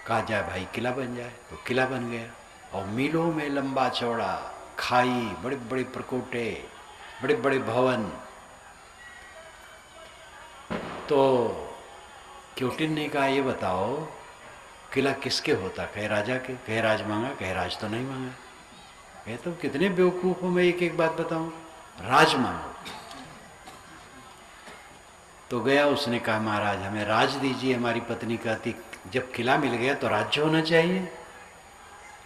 कहा जाए भाई किला बन जाए, तो किला बन गया। और मीलों में लंबा चौड़ा खाई, बड़े बड़े प्रकोटे, बड़े बड़े भवन। तो क्योटिन ने कहा ये बताओ किला किसके होता? कहे राजा के। कहे राज मांगा? कहे राज तो नहीं मांगा। कहे तुम कितने बेवकूफ हो, मैं एक एक बात बताऊं, राज मांगो। तो गया, उसने कहा महाराज हमें राज दीजिए। हमारी पत्नी कहती जब किला मिल गया तो राज्य होना चाहिए।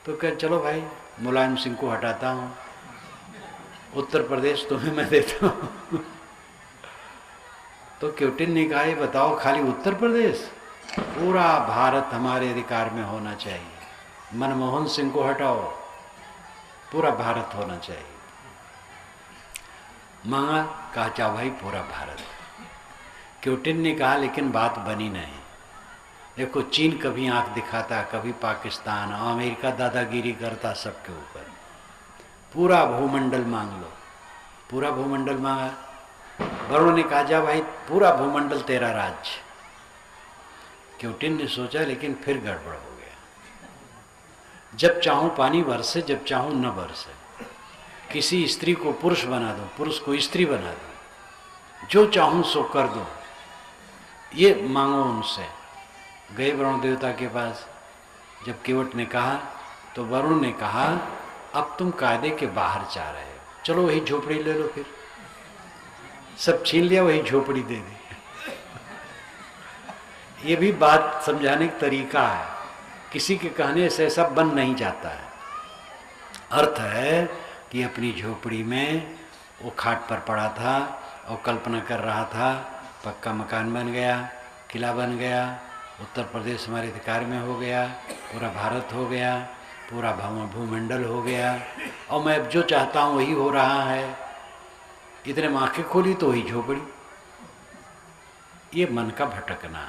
तो कह चलो भाई मुलायम सिंह को हटाता हूँ, उत्तर प्रदेश तुम्हें मैं देता हूँ। तो क्योटिन ने कहा ये बताओ खाली उत्तर प्रदेश? पूरा भारत हमारे अधिकार में होना चाहिए। मनमोहन सिंह को हटाओ, पूरा भारत होना चाहिए। मांगा? कहा चाहो भाई पूरा भारत। क्योटिन ने कहा लेकिन बात बनी नहीं। देखो चीन कभी आंख दिखाता, कभी पाकिस्तान, अमेरिका दादागिरी करता सबके ऊपर। पूरा भूमंडल मांग लो। पूरा भूमंडल मांगा। वरुण ने कहा जा भाई पूरा भूमंडल तेरा राज्य। क्योटिन ने सोचा लेकिन फिर गड़बड़ हो गया। जब चाहूं पानी बरसे, जब चाहूं न बरसे। किसी स्त्री को पुरुष बना दो, पुरुष को स्त्री बना दो, जो चाहूं सो कर दो, ये मांगो उनसे। गए वरुण देवता के पास। जब केवट ने कहा तो वरुण ने कहा अब तुम कायदे के बाहर जा रहे हो, चलो वही झोपड़ी ले लो। फिर सब छीन लिया, वही झोपड़ी दे दी। ये भी बात समझाने का तरीका है, किसी के कहने से ऐसा बन नहीं जाता है। अर्थ है कि अपनी झोपड़ी में वो खाट पर पड़ा था और कल्पना कर रहा था पक्का मकान बन गया, किला बन गया, उत्तर प्रदेश हमारे अधिकार में हो गया, पूरा भारत हो गया, पूरा भूमंडल हो गया, और मैं अब जो चाहता हूँ वही हो रहा है। इतने में आँखें खोली तो वही झोपड़ी। ये मन का भटकना।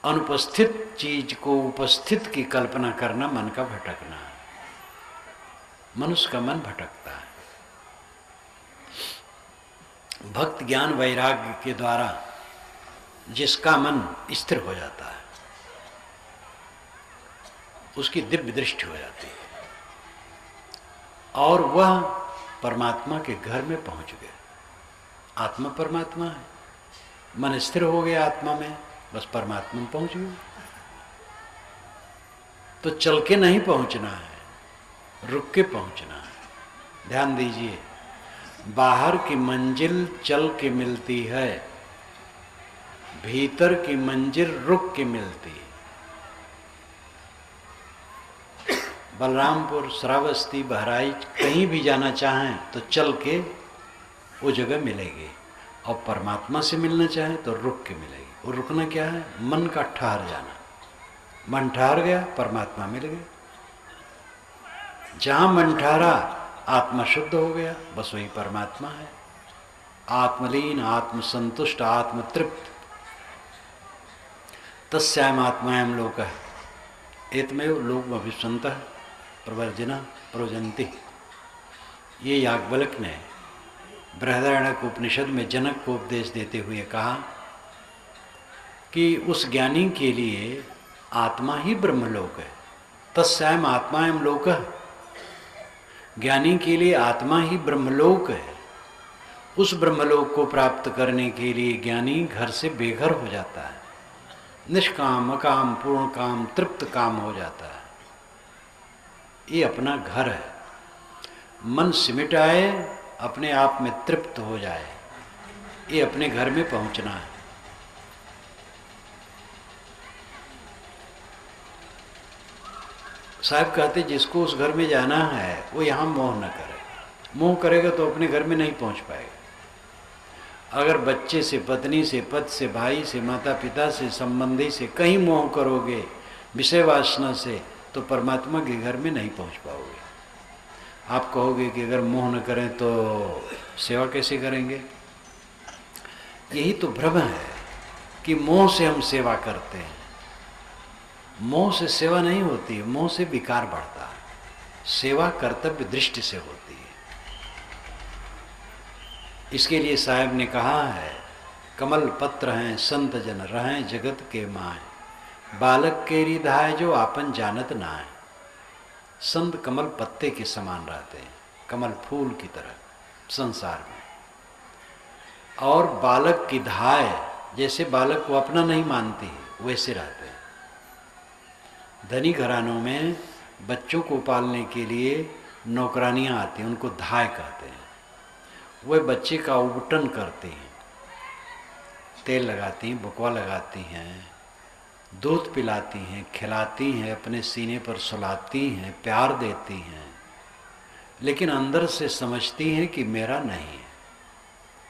अनुपस्थित चीज को उपस्थित की कल्पना करना मन का भटकना। मनुष्य का मन भटकता है। भक्त ज्ञान वैराग्य के द्वारा जिसका मन स्थिर हो जाता है उसकी दिव्य दृष्टि हो जाती है और वह परमात्मा के घर में पहुंच गया। आत्मा परमात्मा है, मन स्थिर हो गया आत्मा में, बस परमात्मा में पहुंच गया। तो चल के नहीं पहुंचना है, रुक के पहुंचना है। ध्यान दीजिए, बाहर की मंजिल चल के मिलती है, भीतर की मंजिल रुक के मिलती है। बलरामपुर, श्रावस्ती, बहराइच कहीं भी जाना चाहें तो चल के वो जगह मिलेगी, और परमात्मा से मिलना चाहें तो रुक के मिलेगी। और रुकना क्या है? मन का ठहर जाना। मन ठहर गया, परमात्मा मिल गया। जहां मन ठहरा, आत्मा शुद्ध हो गया, बस वही परमात्मा है। आत्मलीन, आत्मसंतुष्ट, आत्मतृप्त। तस्याम आत्मायम लोकः एतमेव लोकमभिसंतः प्रवर्जना प्रवजन्ति। ये याज्ञवल्क्य ने बृहदारण्यक उपनिषद में जनक को उपदेश देते हुए कहा कि उस ज्ञानी के लिए आत्मा ही ब्रह्मलोक है। तस्याम आत्मायम लोकः, ज्ञानी के लिए आत्मा ही ब्रह्मलोक है। उस ब्रह्मलोक को प्राप्त करने के लिए ज्ञानी घर से बेघर हो जाता है, निष्काम, अकाम, पूर्ण काम, तृप्त काम हो जाता है। ये अपना घर है। मन सिमट आए, अपने आप में तृप्त हो जाए, ये अपने घर में पहुंचना है। साहब कहते जिसको उस घर में जाना है वो यहाँ मोह न करे। मोह करेगा तो अपने घर में नहीं पहुंच पाएगा। अगर बच्चे से, पत्नी से, पति से, भाई से, माता पिता से, संबंधी से कहीं मोह करोगे विषय वासना से, तो परमात्मा के घर में नहीं पहुंच पाओगे। आप कहोगे कि अगर मोह न करें तो सेवा कैसे करेंगे? यही तो भ्रम है कि मोह से हम सेवा करते हैं। मोह से सेवा नहीं होती है, मोह से विकार बढ़ता है। सेवा कर्तव्य दृष्टि से होती है। इसके लिए साहब ने कहा है, कमल पत्र हैं संत जन रहें जगत के माए, बालक के रिधाय जो आपन जानत नाय। संत कमल पत्ते के समान रहते हैं, कमल फूल की तरह संसार में। और बालक की धाय, जैसे बालक को अपना नहीं मानती है वैसे रहते हैं। धनी घरानों में बच्चों को पालने के लिए नौकरानियां आती हैं, उनको धाय कहते हैं। वह बच्चे का उबटन करती हैं, तेल लगाती हैं, बकवा लगाती हैं, दूध पिलाती हैं, खिलाती हैं, अपने सीने पर सुलाती हैं, प्यार देती हैं, लेकिन अंदर से समझती हैं कि मेरा नहीं है।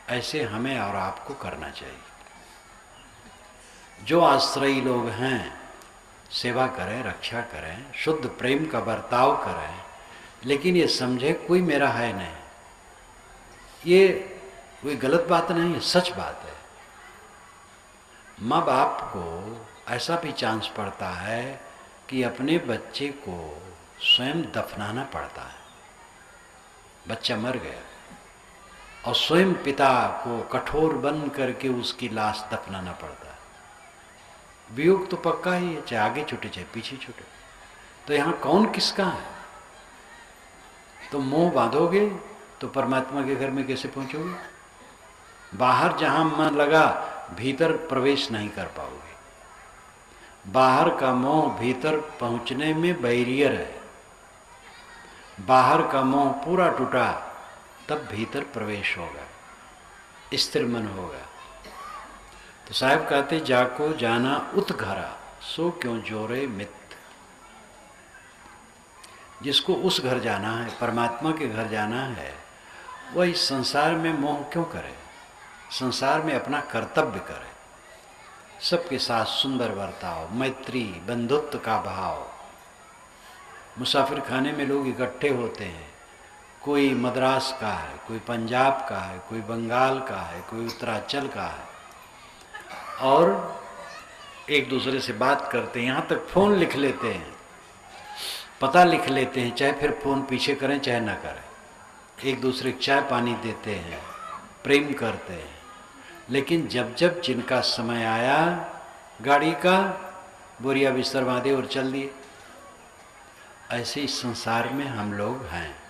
ऐसे हमें और आपको करना चाहिए। जो आश्रयी लोग हैं सेवा करें, रक्षा करें, शुद्ध प्रेम का बर्ताव करें, लेकिन ये समझे कोई मेरा है नहीं। ये कोई गलत बात नहीं है, सच बात है। माँ बाप को ऐसा भी चांस पड़ता है कि अपने बच्चे को स्वयं दफनाना पड़ता है। बच्चा मर गया और स्वयं पिता को कठोर बन करके उसकी लाश दफनाना पड़ता है। वियोग तो पक्का ही है, चाहे आगे छूटे चाहे पीछे छूटे। तो यहाँ कौन किसका है? तो मोह बांधोगे तो परमात्मा के घर में कैसे पहुंचोगे? बाहर जहां मन लगा भीतर प्रवेश नहीं कर पाओगे। बाहर का मोह भीतर पहुंचने में बैरियर है। बाहर का मोह पूरा टूटा तब भीतर प्रवेश होगा, स्थिर मन होगा। तो साहब कहते जाको जाना उत घरा सो क्यों जोरे मित। जिसको उस घर जाना है, परमात्मा के घर जाना है, वह इस संसार में मोह क्यों करे? संसार में अपना कर्तव्य करे, सबके साथ सुंदर बर्ताव, मैत्री, बंधुत्व का भाव। मुसाफिर खाने में लोग इकट्ठे होते हैं, कोई मद्रास का है, कोई पंजाब का है, कोई बंगाल का है, कोई उत्तरांचल का है, और एक दूसरे से बात करते हैं। यहाँ तक फ़ोन लिख लेते हैं, पता लिख लेते हैं, चाहे फिर फ़ोन पीछे करें चाहे ना करें। एक दूसरे को चाय पानी देते हैं, प्रेम करते हैं। लेकिन जब जब जिनका समय आया गाड़ी का, बोरिया बिस्तर बांधे और चल दिए। ऐसे इस संसार में हम लोग हैं,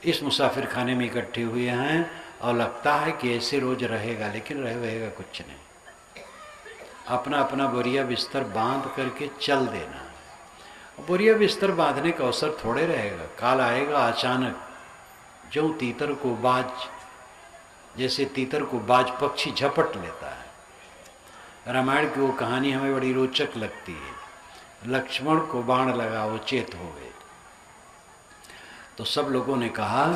इस मुसाफिर खाने में इकट्ठे हुए हैं, और लगता है कि ऐसे रोज रहेगा, लेकिन रहेगा कुछ नहीं। अपना अपना बोरिया बिस्तर बांध करके चल देना। बोरिया बिस्तर बांधने का अवसर थोड़े रहेगा, काल आएगा अचानक, जो तीतर को बाज, जैसे तीतर को बाज पक्षी झपट लेता है। रामायण की वो कहानी हमें बड़ी रोचक लगती है। लक्ष्मण को बाण लगा, वो चेत हो गए। तो सब लोगों ने कहा,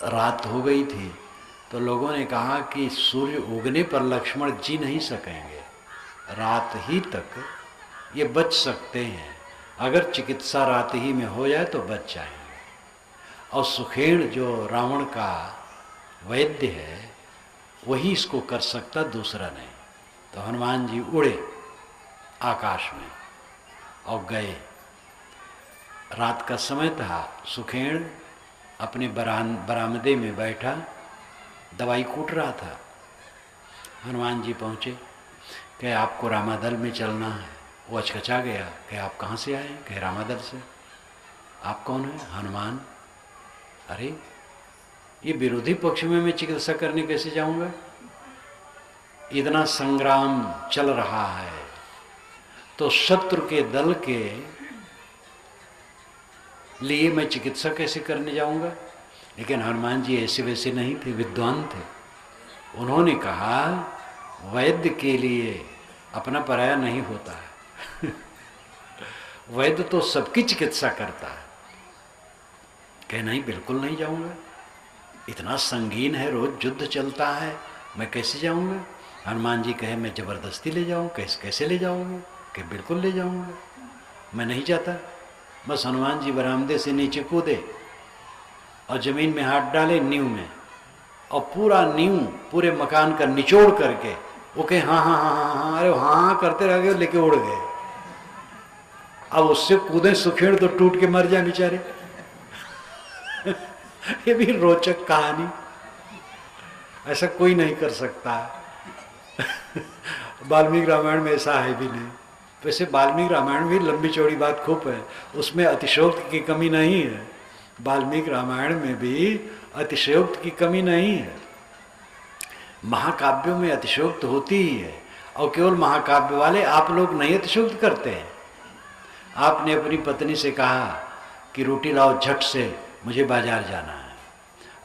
रात हो गई थी, तो लोगों ने कहा कि सूर्य उगने पर लक्ष्मण जी नहीं सकेंगे, रात ही तक ये बच सकते हैं, अगर चिकित्सा रात ही में हो जाए तो बच जाएंगे। और सुखेण जो रावण का वैद्य है वही इसको कर सकता, दूसरा नहीं। तो हनुमान जी उड़े आकाश में और गए। रात का समय था, सुखेण अपने बरामदे में बैठा दवाई कूट रहा था। हनुमान जी पहुँचे, कहे आपको रामादल में चलना है। वो अचकचा गया, कहे आप कहाँ से आए? कहे रामादल से। आप कौन है? हनुमान। अरे ये विरोधी पक्ष में मैं चिकित्सा करने कैसे जाऊंगा? इतना संग्राम चल रहा है, तो शत्रु के दल के लिए मैं चिकित्सा कैसे करने जाऊंगा? लेकिन हनुमान जी ऐसे वैसे नहीं थे, विद्वान थे। उन्होंने कहा वैद्य के लिए अपना पराया नहीं होता है वैद्य तो सबकी चिकित्सा करता है। कहे नहीं, बिल्कुल नहीं जाऊंगा, इतना संगीन है, रोज युद्ध चलता है, मैं कैसे जाऊंगा? हनुमान जी कहे मैं जबरदस्ती ले जाऊँ? कैसे ले जाऊंगा? कि बिल्कुल ले जाऊंगा, मैं नहीं जाता। बस हनुमान जी बरामदे से नीचे कूदे और जमीन में हाथ डाले, नींव में, और पूरा नींव पूरे मकान का निचोड़ करके वो कहे हाँ हाँ हाँ हाँ हाँ, अरे हाँ हाँ करते रह गए, लेके उड़ गए। अब उससे कूदे सुखेण तो टूट के मर जाए बेचारे ये भी रोचक कहानी, ऐसा कोई नहीं कर सकता वाल्मीकि रामायण में ऐसा है भी नहीं। वैसे वाल्मीकि रामायण भी लंबी चौड़ी बात खूब है, उसमें अतिशयोक्ति की कमी नहीं है। वाल्मीकि रामायण में भी अतिशयोक्ति की कमी नहीं है। महाकाव्यों में अतिशयोक्ति होती ही है, और केवल महाकाव्य वाले आप लोग नहीं अतिशयोक्ति करते हैं। आपने अपनी पत्नी से कहा कि रोटी लाओ झट से, मुझे बाजार जाना है।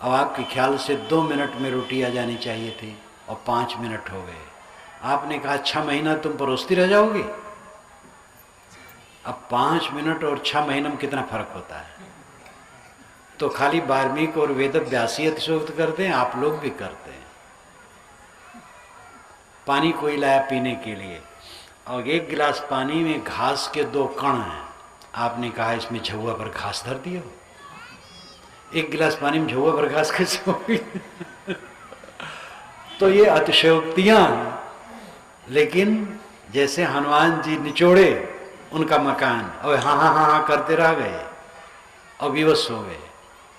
अब आपके ख्याल से 2 मिनट में रोटी आ जानी चाहिए थी और 5 मिनट हो गए। आपने कहा 6 महीना तुम परोसती रह जाओगी। अब 5 मिनट और 6 महीने में कितना फर्क होता है? तो खाली वाल्मीकि और वेद व्यासी अतिशयोक्ति करते हैं, आप लोग भी करते हैं। पानी कोई लाया पीने के लिए, और 1 गिलास पानी में घास के 2 कण हैं। आपने कहा इसमें झुआ पर घास धर दियो। 1 गिलास पानी में झुआ पर घास कैसे होगी? तो ये अतिशयोक्तियां हैं। लेकिन जैसे हनुमान जी निचोड़े उनका मकान और हाँ हाँ हाँ हाँ करते रह गए और विवश हो गए,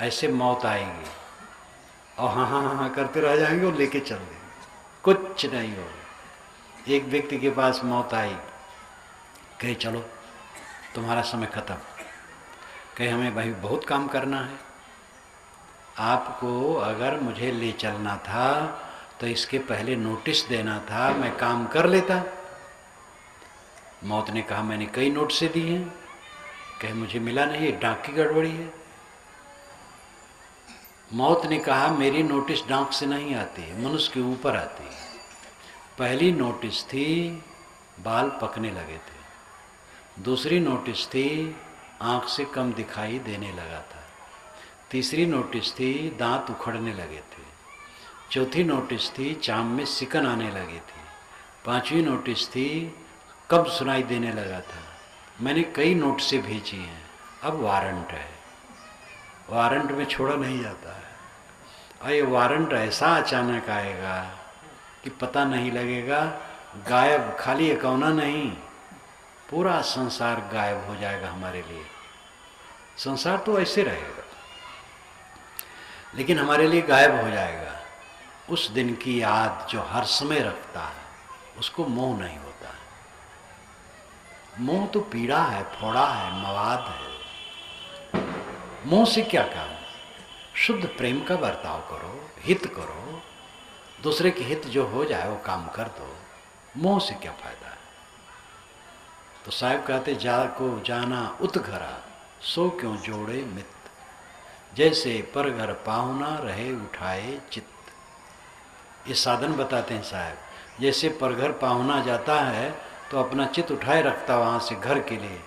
ऐसे मौत आएगी और हाँ हाँ हाँ हाँ करते रह जाएंगे और लेके चल देंगे, कुछ नहीं होगा। एक व्यक्ति के पास मौत आई, कहे चलो तुम्हारा समय खत्म। कहे हमें भाई बहुत काम करना है, आपको अगर मुझे ले चलना था तो इसके पहले नोटिस देना था, मैं काम कर लेता। मौत ने कहा मैंने कई नोट से दिए हैं। कहे मुझे मिला नहीं, डाक की गड़बड़ी है। मौत ने कहा मेरी नोटिस डाक से नहीं आती है, मनुष्य के ऊपर आती है। पहली नोटिस थी बाल पकने लगे थे, दूसरी नोटिस थी आँख से कम दिखाई देने लगा था, तीसरी नोटिस थी दांत उखड़ने लगे थे, चौथी नोटिस थी चाम में सिकन आने लगी थी, पांचवी नोटिस थी कब सुनाई देने लगा था। मैंने कई नोट से भेजी हैं, अब वारंट है, वारंट में छोड़ा नहीं जाता है। और ये वारंट ऐसा अचानक आएगा कि पता नहीं लगेगा, गायब, खाली एकौना नहीं, पूरा संसार गायब हो जाएगा हमारे लिए। संसार तो ऐसे रहेगा लेकिन हमारे लिए गायब हो जाएगा। उस दिन की याद जो हर समय रखता है उसको मोह नहीं होता। मोह तो पीड़ा है, फोड़ा है, मवाद है। मोह से क्या काम? शुद्ध प्रेम का बर्ताव करो, हित करो, दूसरे के हित जो हो जाए वो काम कर दो। मोह से क्या फायदा है? तो साहब कहते जा को जाना उत घरा, सो क्यों जोड़े मित, जैसे पर घर पाहुना रहे उठाए चित्त। ये साधन बताते हैं साहब, जैसे पर घर पाहुना जाता है तो अपना चित्त उठाए रखता वहाँ से घर के लिए,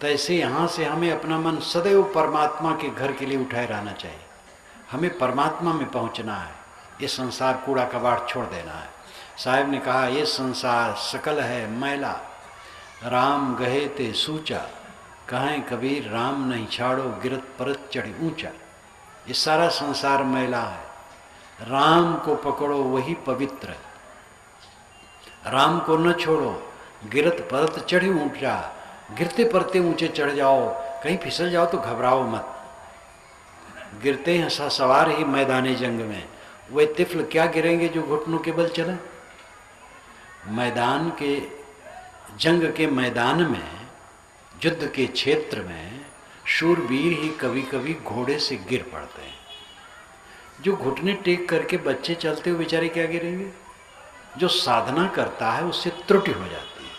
तैसे यहाँ से हमें अपना मन सदैव परमात्मा के घर के लिए उठाए रहना चाहिए। हमें परमात्मा में पहुँचना है, ये संसार कूड़ा कबाड़ छोड़ देना है। साहब ने कहा ये संसार सकल है मैला, राम गहे ते सूचा, कहें कबीर राम नहीं छाड़ो गिरत परत चढ़ी ऊंचा। ये सारा संसार मैला है, राम को पकड़ो वही पवित्र, राम को न छोड़ो गिरत परत चढ़ी ऊंचा। गिरते पड़ते ऊंचे चढ़ जाओ, कहीं फिसल जाओ तो घबराओ मत। गिरते हैं सवार ही मैदानी जंग में, वे तिफल क्या गिरेंगे जो घुटनों के बल चले। मैदान के जंग के मैदान में, युद्ध के क्षेत्र में शूरवीर ही कभी कभी घोड़े से गिर पड़ते हैं। जो घुटने टेक करके बच्चे चलते हुए बेचारे क्या गिरेंगे। जो साधना करता है उससे त्रुटि हो जाती है,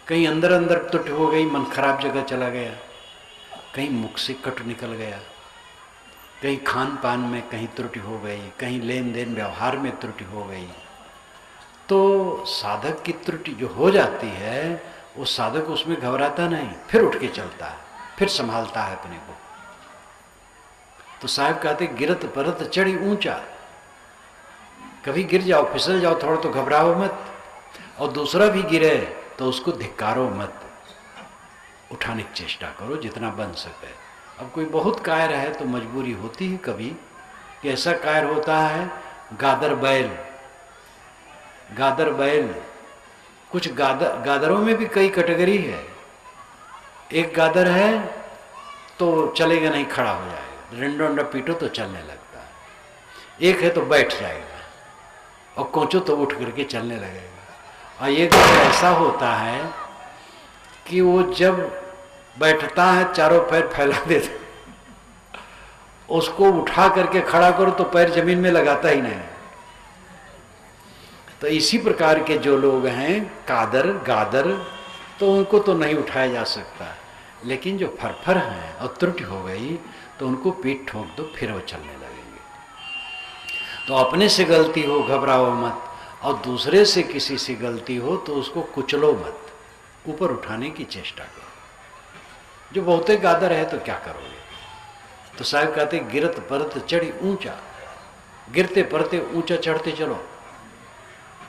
कहीं अंदर अंदर त्रुटि हो गई, मन खराब जगह चला गया, कहीं मुख से कट निकल गया, कहीं खान पान में कहीं त्रुटि हो गई, कहीं लेन देन व्यवहार में त्रुटि हो गई। तो साधक की त्रुटि जो हो जाती है वो साधक उसमें घबराता नहीं, फिर उठ के चलता है, फिर संभालता है अपने को। तो साहब कहते गिरत परत चढ़ी ऊंचा, कभी गिर जाओ फिसल जाओ थोड़ा तो घबराओ मत, और दूसरा भी गिरे तो उसको धिक्कारो मत, उठाने की चेष्टा करो जितना बन सके। अब कोई बहुत कायर है तो मजबूरी होती है कभी कि ऐसा कायर होता है गादर बैल। गादर बैल, कुछ गादरों में भी कई कैटेगरी है। एक गादर है तो चलेगा नहीं, खड़ा हो जाएगा, रेंडो अंडा पीटो तो चलने लगता है। एक है तो बैठ जाएगा और कोचो तो उठ करके चलने लगेगा। और एक ऐसा होता है कि वो जब बैठता है चारों पैर फैला देता, उसको उठा करके खड़ा करो तो पैर जमीन में लगाता ही नहीं। तो इसी प्रकार के जो लोग हैं कादर गादर, तो उनको तो नहीं उठाया जा सकता, लेकिन जो फरफर हैं और त्रुटि हो गई तो उनको पीठ ठोक दो, फिर वो चलने लगेंगे। तो अपने से गलती हो घबराओ मत, और दूसरे से किसी से गलती हो तो उसको कुचलो मत, ऊपर उठाने की चेष्टा करो। जो बहुते गादर है तो क्या करोगे। तो साहब कहते गिरत परत चढ़ी ऊंचा, गिरते पड़ते ऊंचा चढ़ते चलो।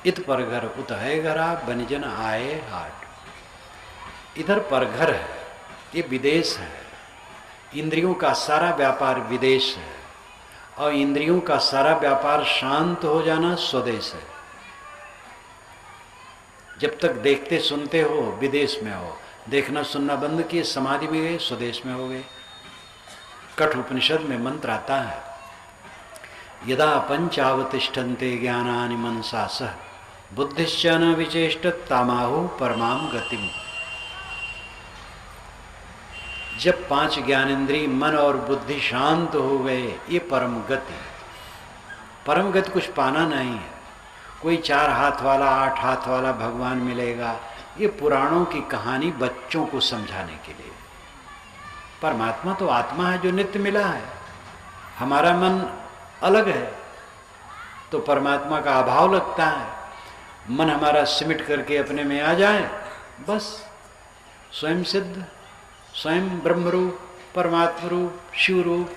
इत परघर उत है घरा, बनिजन आए हाट। इधर परघर है, ये विदेश है। इंद्रियों का सारा व्यापार विदेश है, और इंद्रियों का सारा व्यापार शांत हो जाना स्वदेश है। जब तक देखते सुनते हो विदेश में हो, देखना सुनना बंद किए समाधि में गए स्वदेश में हो गए। कठ उपनिषद में मंत्र आता है, यदा पंचावतिष्ठन्ते ज्ञानानि मनसा सह बुद्धिश्च न विचेष्टत् तामाहु परमाम गतिम। जब 5 ज्ञानेंद्रिय मन और बुद्धि शांत हो गए, ये परम गति। परम गति कुछ पाना नहीं है, कोई 4 हाथ वाला 8 हाथ वाला भगवान मिलेगा, ये पुराणों की कहानी बच्चों को समझाने के लिए। परमात्मा तो आत्मा है जो नित्य मिला है। हमारा मन अलग है तो परमात्मा का अभाव लगता है। मन हमारा सिमट करके अपने में आ जाए, बस स्वयं सिद्ध, स्वयं ब्रह्मरूप परमात्मा रूप शिव रूप।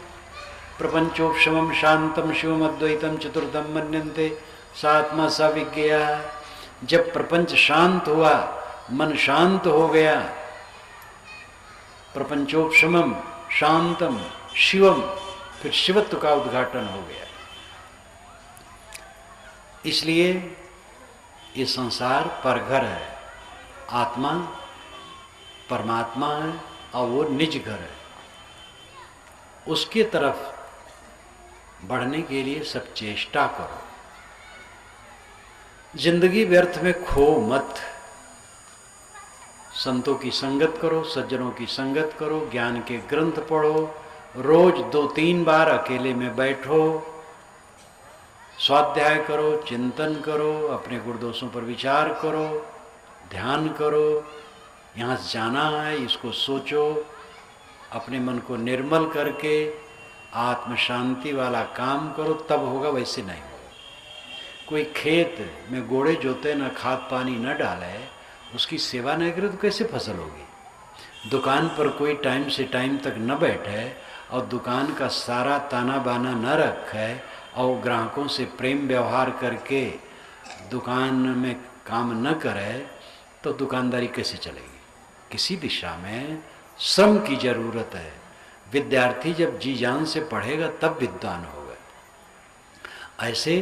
प्रपंचोपशमम शांतम शिवम अद्वैतम चतुर्थम मन्यन्ते सात्मा स विज्ञेय। जब प्रपंच शांत हुआ, मन शांत हो गया, प्रपंचोपशमम शांतम शिवम, फिर शिवत्व का उद्घाटन हो गया। इसलिए ये संसार परघर है, आत्मा परमात्मा है और वो निज घर है। उसके तरफ बढ़ने के लिए सब चेष्टा करो। जिंदगी व्यर्थ में खो मत। संतों की संगत करो, सज्जनों की संगत करो, ज्ञान के ग्रंथ पढ़ो, रोज 2-3 बार अकेले में बैठो, स्वाध्याय करो, चिंतन करो, अपने गुण दोषों पर विचार करो, ध्यान करो, यहाँ से जाना है इसको सोचो, अपने मन को निर्मल करके आत्म शांति वाला काम करो, तब होगा, वैसे नहीं होगा। कोई खेत में गोड़े जोते न खाद पानी न डाले, उसकी सेवा नहीं करे तो कैसे फसल होगी। दुकान पर कोई टाइम से टाइम तक न बैठे और दुकान का सारा ताना बाना न रखे और ग्राहकों से प्रेम व्यवहार करके दुकान में काम न करे तो दुकानदारी कैसे चलेगी। किसी दिशा में श्रम की जरूरत है। विद्यार्थी जब जी जान से पढ़ेगा तब विद्वान होगा। ऐसे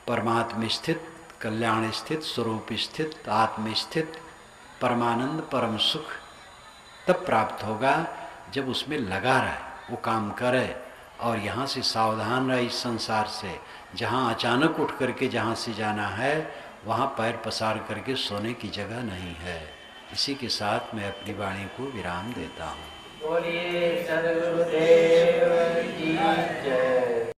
परमात्म स्थित, कल्याण स्थित, स्वरूप स्थित, आत्म स्थित परमानंद परम सुख तब प्राप्त होगा जब उसमें लगा रहे, वो काम करे और यहाँ से सावधान रहे। इस संसार से जहाँ अचानक उठ करके जहाँ से जाना है वहाँ पैर पसार करके सोने की जगह नहीं है। इसी के साथ मैं अपनी वाणी को विराम देता हूँ। बोलिए सद्गुरुदेव की जय।